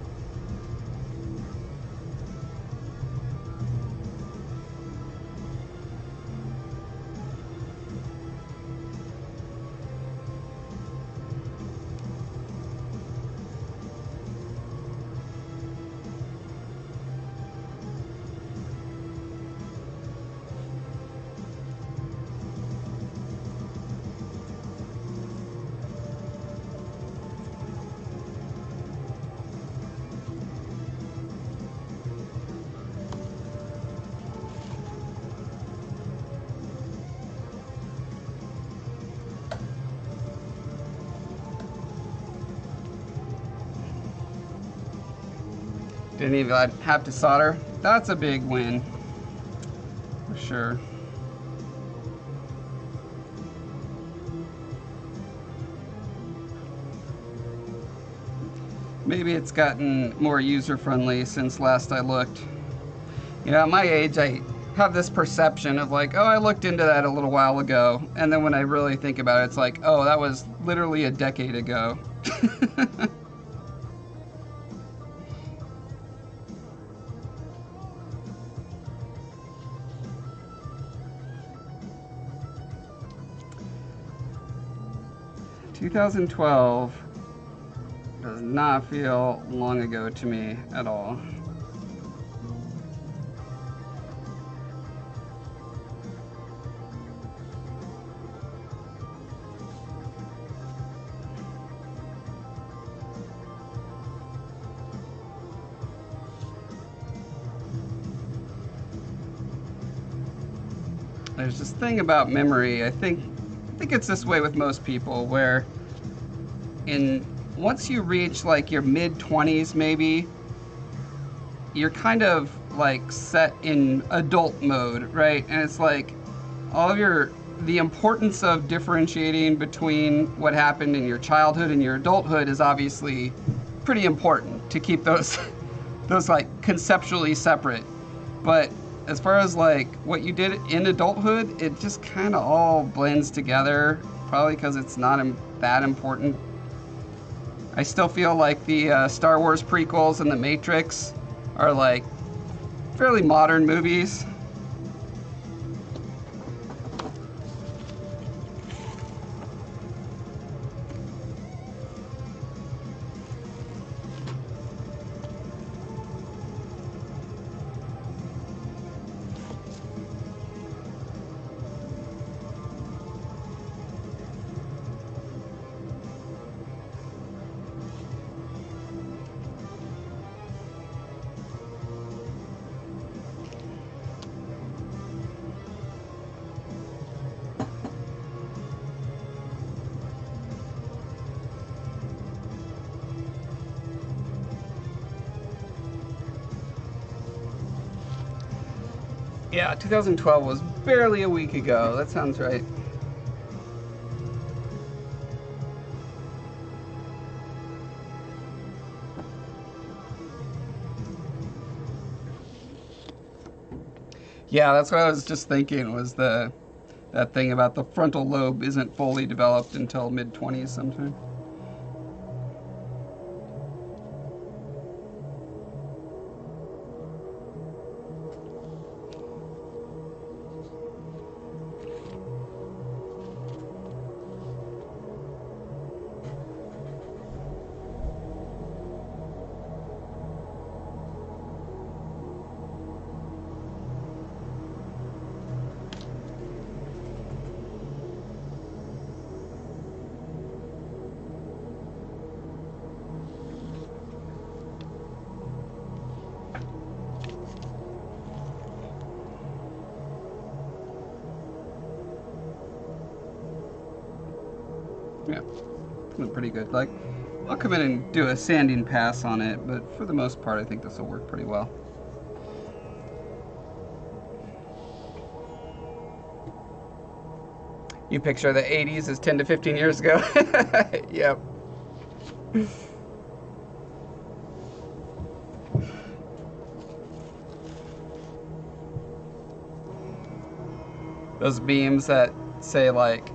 Didn't even have to solder. That's a big win, for sure. Maybe it's gotten more user-friendly since last I looked. You know, at my age, I have this perception of like, oh, I looked into that a little while ago. And then when I really think about it, it's like, oh, that was literally a decade ago. 2012 does not feel long ago to me at all. There's this thing about memory, I think it's this way with most people, where once you reach like your mid-20s maybe, you're kind of like set in adult mode, right? And it's like all of the importance of differentiating between what happened in your childhood and your adulthood is obviously pretty important to keep those like conceptually separate. But as far as like what you did in adulthood, it just kind of all blends together, probably because it's not that important. I still feel like the Star Wars prequels and The Matrix are like fairly modern movies. Yeah, 2012 was barely a week ago. That sounds right. Yeah, that's what I was just thinking, was that thing about the frontal lobe isn't fully developed until mid-20s sometime. Yeah, it's pretty good. Like, I'll come in and do a sanding pass on it, but for the most part, I think this will work pretty well. You picture the 80s as 10 to 15 years ago? Yep. Those beams that say, like,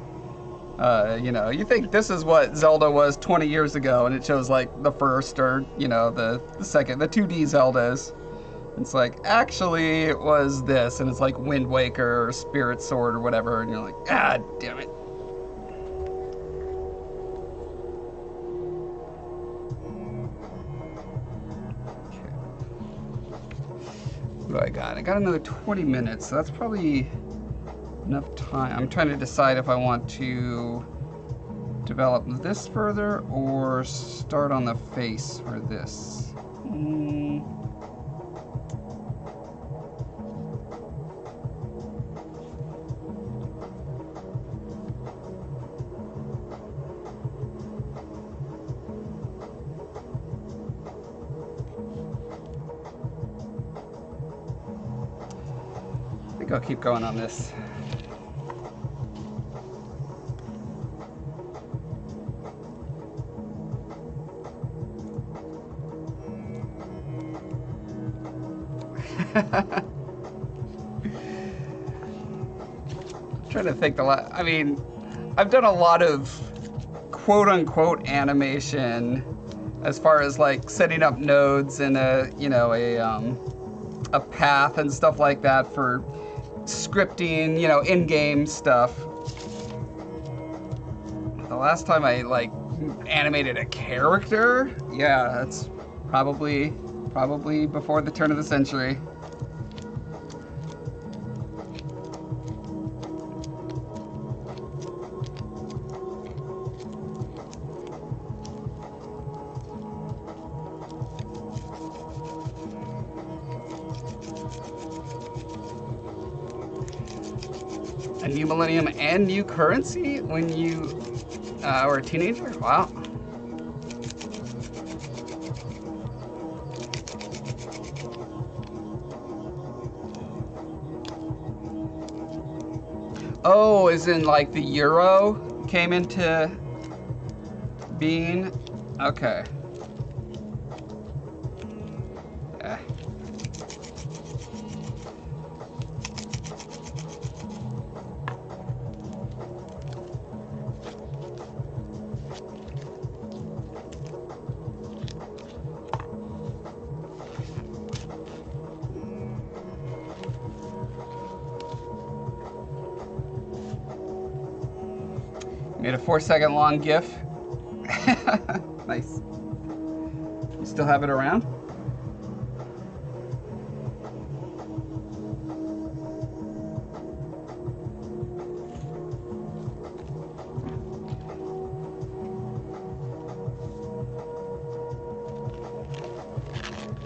you know, you think this is what Zelda was 20 years ago, and it shows like the first, or, you know, the second, the 2D Zeldas. It's like, actually, it was this, and it's like Wind Waker or Spirit Sword or whatever, and you're like, ah, damn it. Okay. What do I got? I got another 20 minutes, so that's probably enough time. I'm trying to decide if I want to develop this further or start on the face for this. I think I'll keep going on this. Trying to think I mean, I've done a lot of quote-unquote animation as far as like setting up nodes and a path and stuff like that for scripting, you know, in-game stuff. The last time I like animated a character, yeah, that's probably before the turn of the century. A new millennium and new currency when you were a teenager? Wow. Oh, as in like the euro came into being? Okay. Yeah. Made a 4-second long GIF. Nice. You still have it around?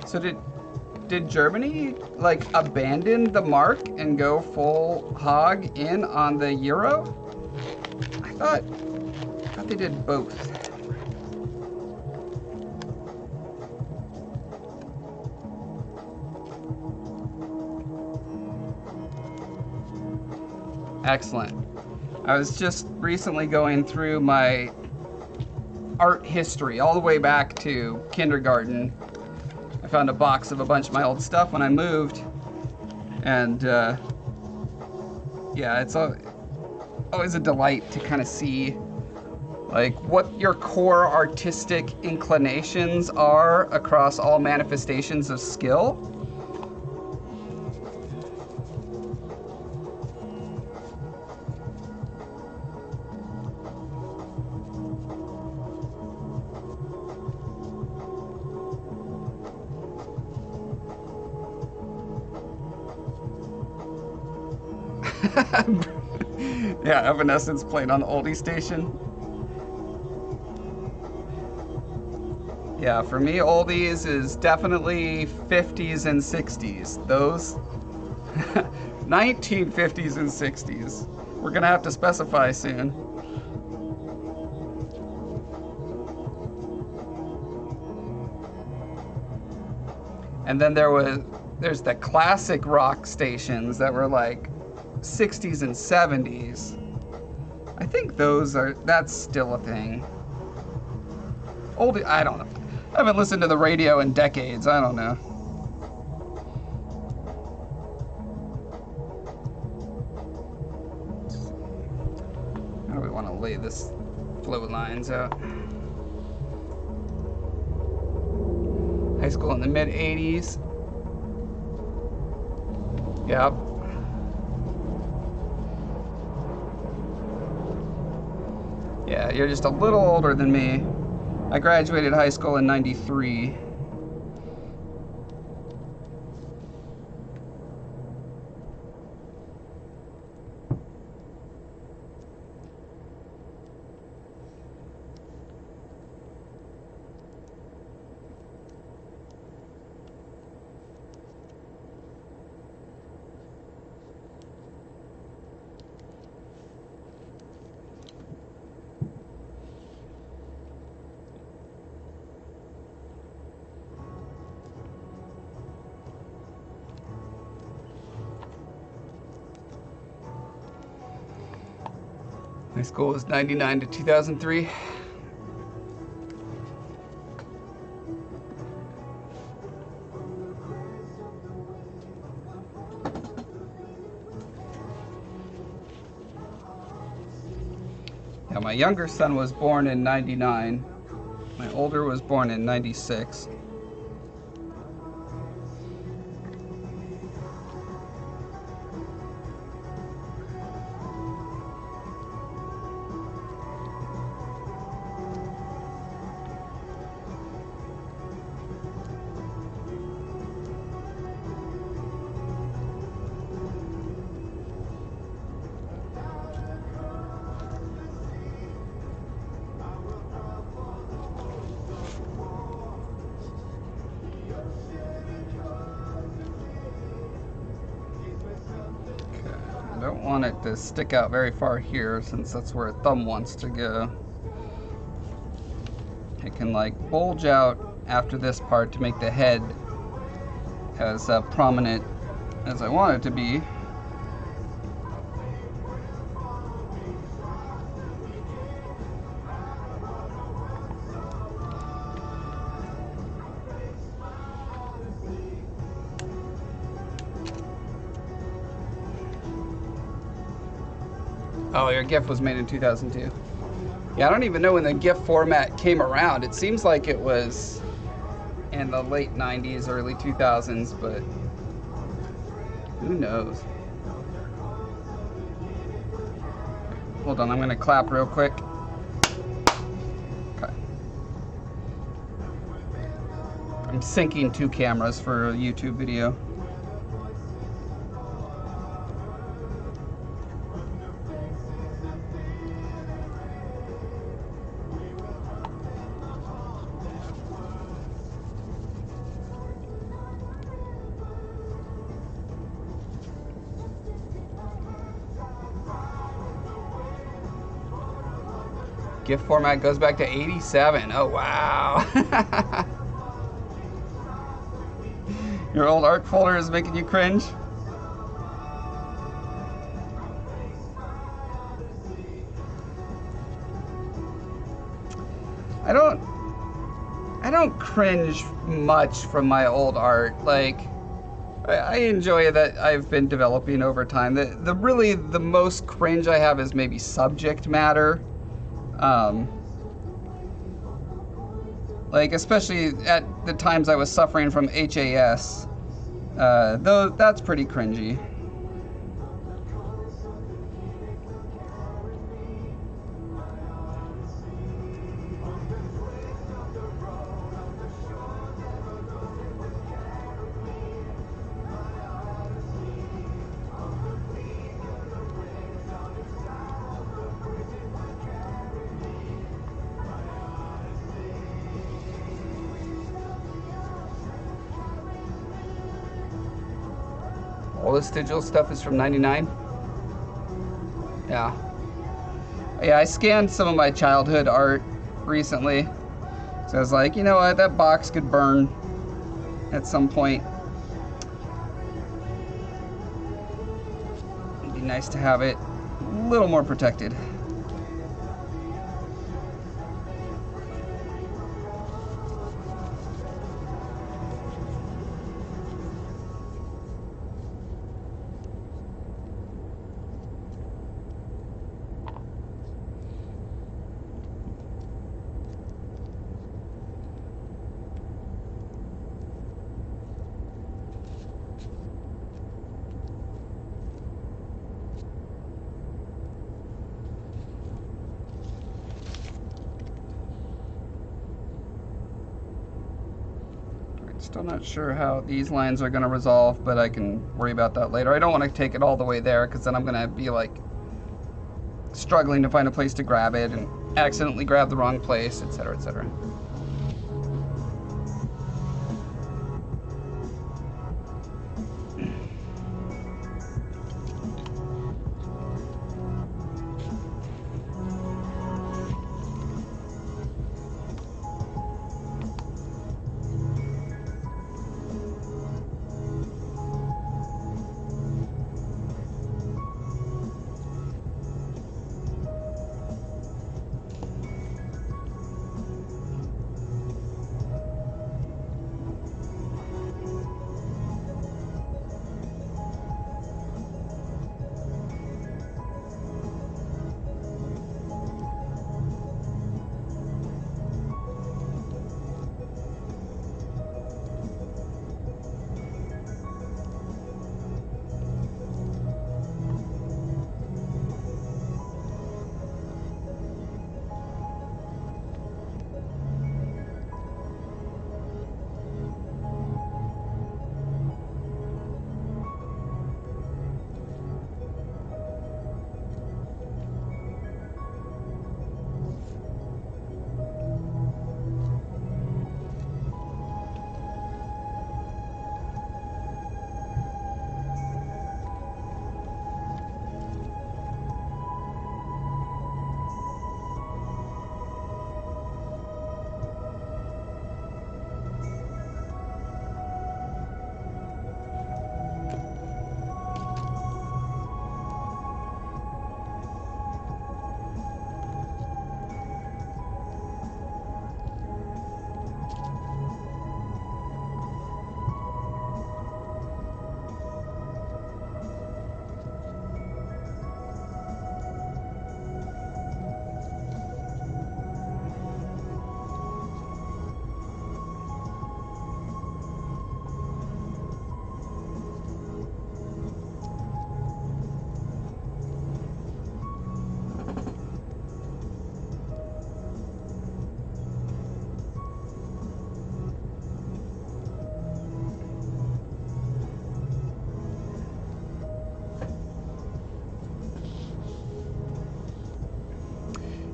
So did Germany like abandon the mark and go full hog in on the euro? I thought they did both. Excellent. I was just recently going through my art history all the way back to kindergarten. I found a box of a bunch of my old stuff when I moved, And yeah, it's always a delight to kind of see like what your core artistic inclinations are across all manifestations of skill. Yeah, Evanescence played on the oldie station. Yeah, for me, oldies is definitely 50s and 60s. Those 1950s and 60s. We're gonna have to specify soon. And then there's the classic rock stations that were like 60s and 70s. I think that's still a thing. Oldie, I don't know. I haven't listened to the radio in decades. I don't know. How do we want to lay this flow lines out? High school in the mid 80s. Yep. Yeah, you're just a little older than me. I graduated high school in '93. High school was 99 to 2003. Yeah, my younger son was born in 99. My older was born in 96. I don't want it to stick out very far here since that's where a thumb wants to go. It can like bulge out after this part to make the head as prominent as I want it to be. Oh, your GIF was made in 2002. Yeah, I don't even know when the GIF format came around. It seems like it was in the late 90s, early 2000s, but who knows? Hold on, I'm gonna clap real quick. Okay. I'm syncing two cameras for a YouTube video. GIF format goes back to 87. Oh, wow. Your old art folder is making you cringe? I don't cringe much from my old art. Like, I enjoy that I've been developing over time. The really the most cringe I have is maybe subject matter. Um, like especially at the times I was suffering from HAS. Though that's pretty cringy. All this digital stuff is from '99. Yeah. Yeah, I scanned some of my childhood art recently. So I was like, you know what, that box could burn at some point. It'd be nice to have it a little more protected. Still not sure how these lines are going to resolve, but I can worry about that later. I don't want to take it all the way there because then I'm going to be like struggling to find a place to grab it and accidentally grab the wrong place, etc., etc.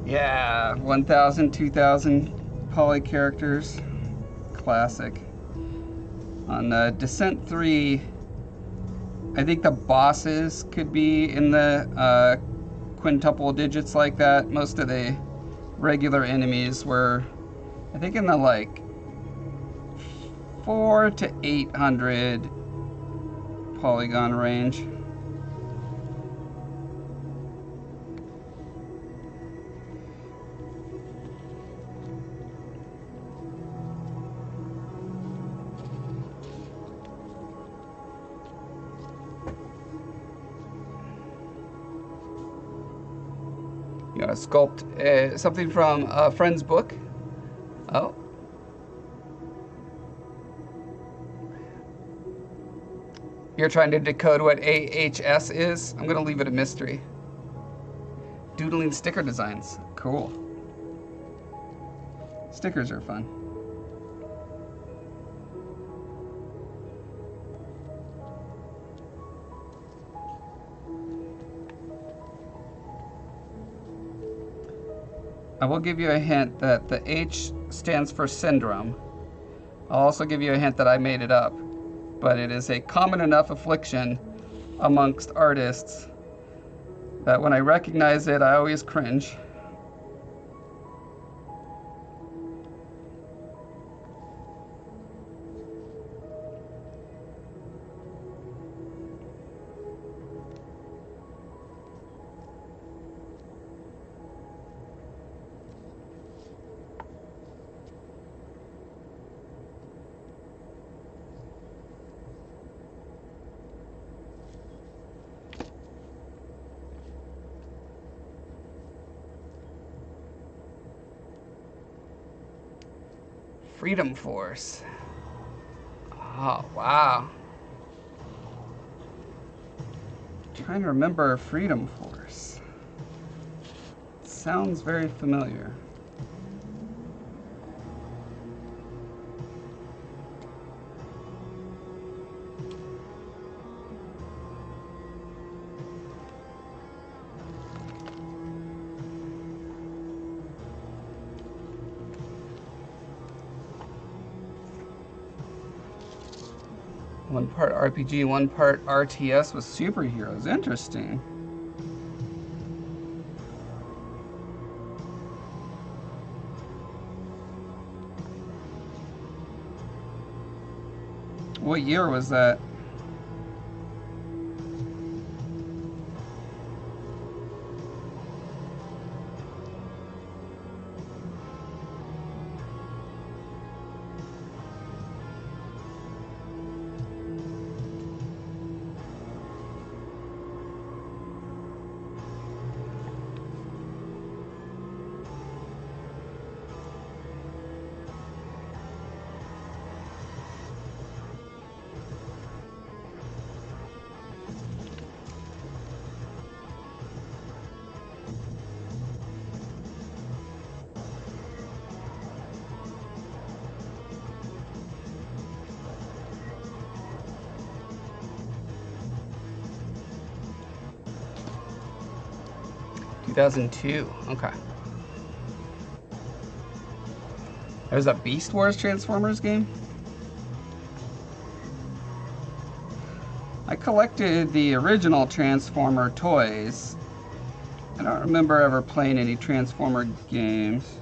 Yeah, 1,000, 2,000 poly characters. Classic. On Descent 3, I think the bosses could be in the quintuple digits like that. Most of the regular enemies were, I think, in the like 400 to 800 polygon range. You gotta sculpt something from a friend's book. Oh. You're trying to decode what AHS is? I'm gonna leave it a mystery. Doodling sticker designs. Cool. Stickers are fun. I will give you a hint that the H stands for syndrome. I'll also give you a hint that I made it up, but it is a common enough affliction amongst artists that when I recognize it, I always cringe. Freedom Force. Oh, wow. Trying to remember Freedom Force. Sounds very familiar. One part RPG, one part RTS with superheroes. Interesting. What year was that? (2002). Okay. There's a Beast Wars Transformers game? I collected the original Transformer toys. I don't remember ever playing any Transformer games.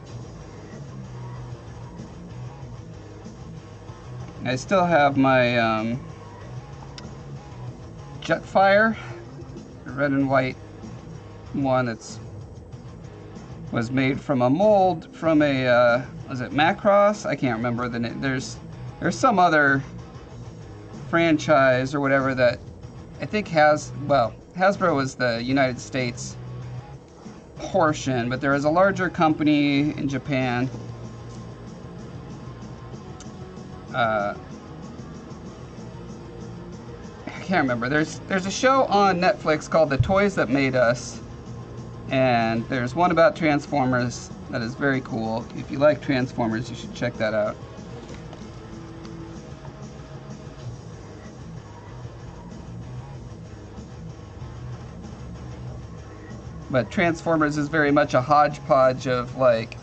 I still have my Jetfire, red and white one that's was made from a mold from a was it Macross? I can't remember the name. There's some other franchise or whatever that I think Hasbro is the United States portion, but there is a larger company in Japan. I can't remember. There's a show on Netflix called The Toys That Made Us, and there's one about Transformers that is very cool. If you like Transformers, you should check that out. But Transformers is very much a hodgepodge of like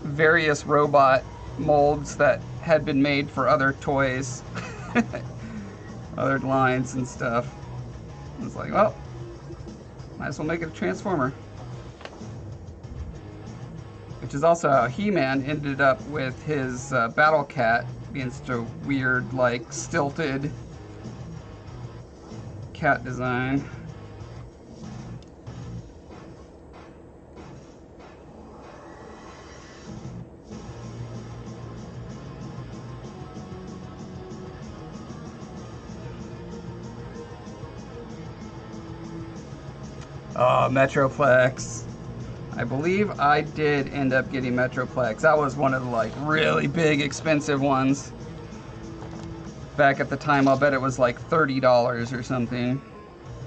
various robot molds that had been made for other toys, other lines and stuff. It's like, well, might as well make it a Transformer. Which is also how He-Man ended up with his Battle Cat being such a weird, like, stilted cat design. Oh, Metroplex. I believe I did end up getting Metroplex. That was one of the like really big expensive ones. Back at the time, I'll bet it was like $30 or something,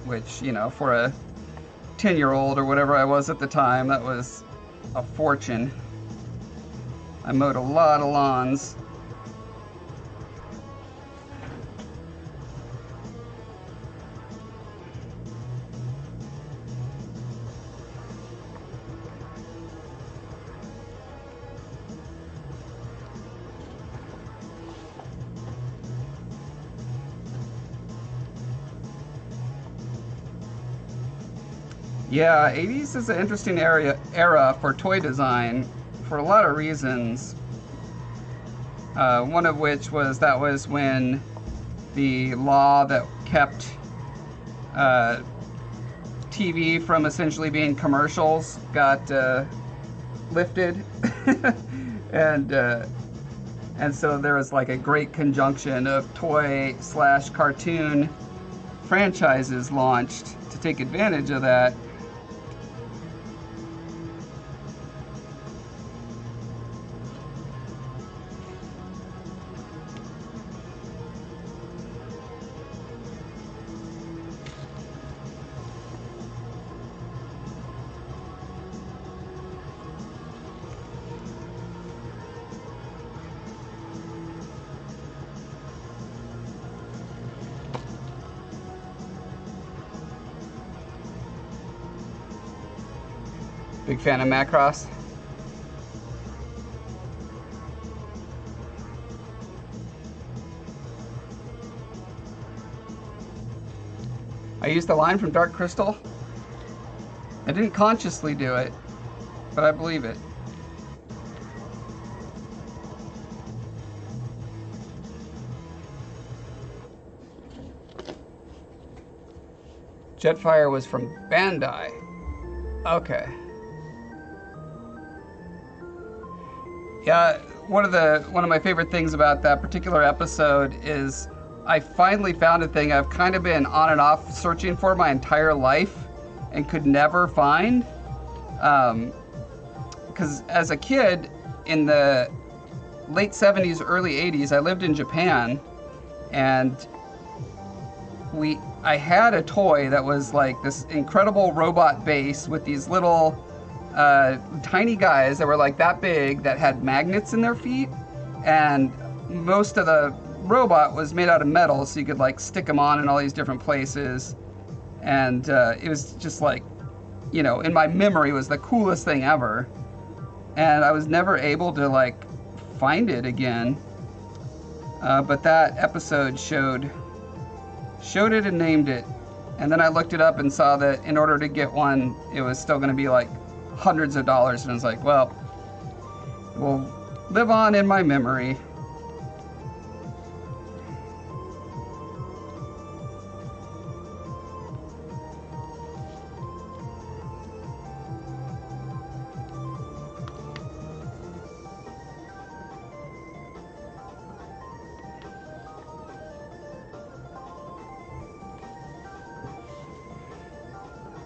which, you know, for a 10-year-old or whatever I was at the time, that was a fortune. I mowed a lot of lawns. Yeah, 80s is an interesting era for toy design for a lot of reasons. One of which was that was when the law that kept TV from essentially being commercials got lifted, and so there was like a great conjunction of toy/cartoon franchises launched to take advantage of that. Big fan of Macross. I used the line from Dark Crystal. I didn't consciously do it, but I believe it. Jetfire was from Bandai. Okay. Yeah, one of my favorite things about that particular episode is I finally found a thing I've kind of been on and off searching for my entire life and could never find. Because as a kid in the late 70s, early 80s, I lived in Japan, and I had a toy that was like this incredible robot base with these little tiny guys that were like that big that had magnets in their feet, and most of the robot was made out of metal, so you could like stick them on in all these different places, and it was just like, you know, in my memory was the coolest thing ever, and I was never able to like find it again, but that episode showed it and named it, and then I looked it up and saw that in order to get one it was still going to be like hundreds of dollars, and I was like, well, it will live on in my memory.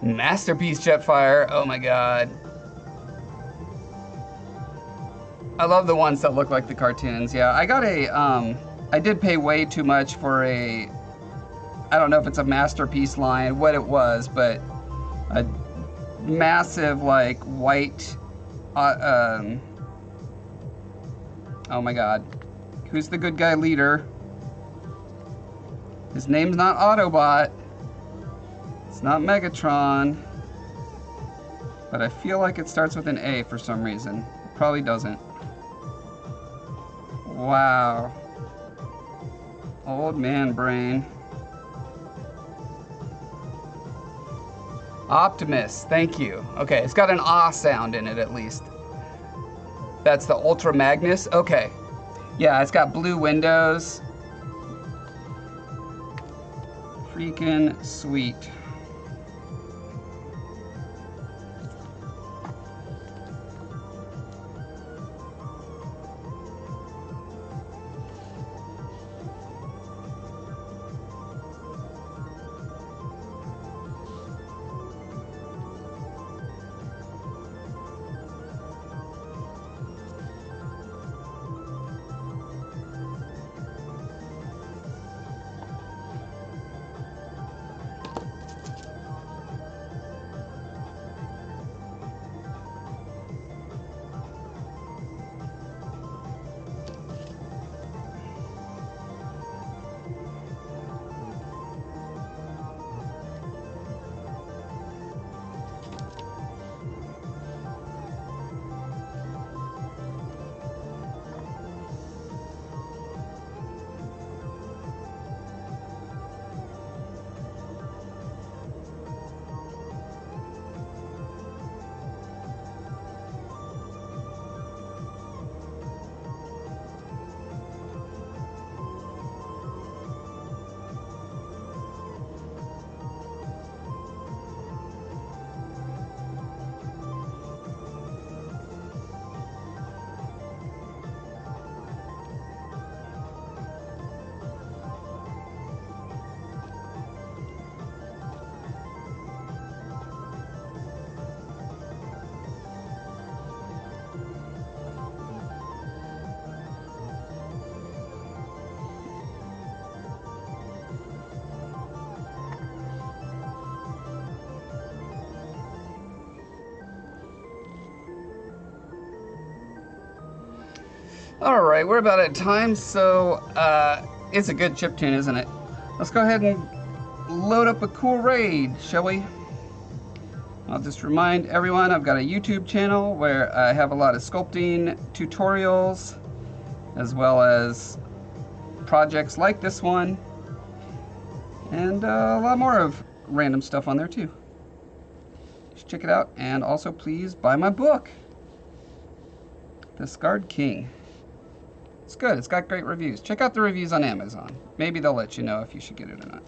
Masterpiece Jetfire, oh my god. I love the ones that look like the cartoons. Yeah, I got I did pay way too much for I don't know if it's a Masterpiece line, what it was, but a massive like white, oh my god. Who's the good guy leader? His name's not Autobot. It's not Megatron, but I feel like it starts with an A for some reason. It probably doesn't. Wow. Old man brain. Optimus, thank you. Okay, it's got an ah sound in it at least. That's the Ultra Magnus? Okay. Yeah, it's got blue windows. Freaking sweet. Alright, we're about at time, so it's a good chiptune, isn't it? Let's go ahead and load up a cool raid, shall we? I'll just remind everyone I've got a YouTube channel where I have a lot of sculpting tutorials as well as projects like this one and a lot more of random stuff on there too. Just check it out, and also please buy my book, The Scarred King. It's good, it's got great reviews. Check out the reviews on Amazon. Maybe they'll let you know if you should get it or not.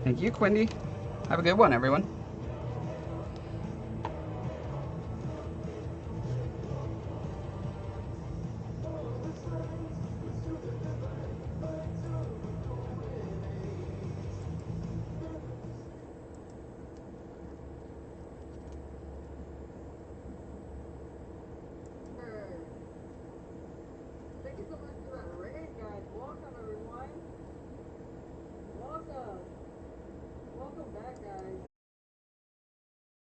Thank you, Quindy. Have a good one, everyone.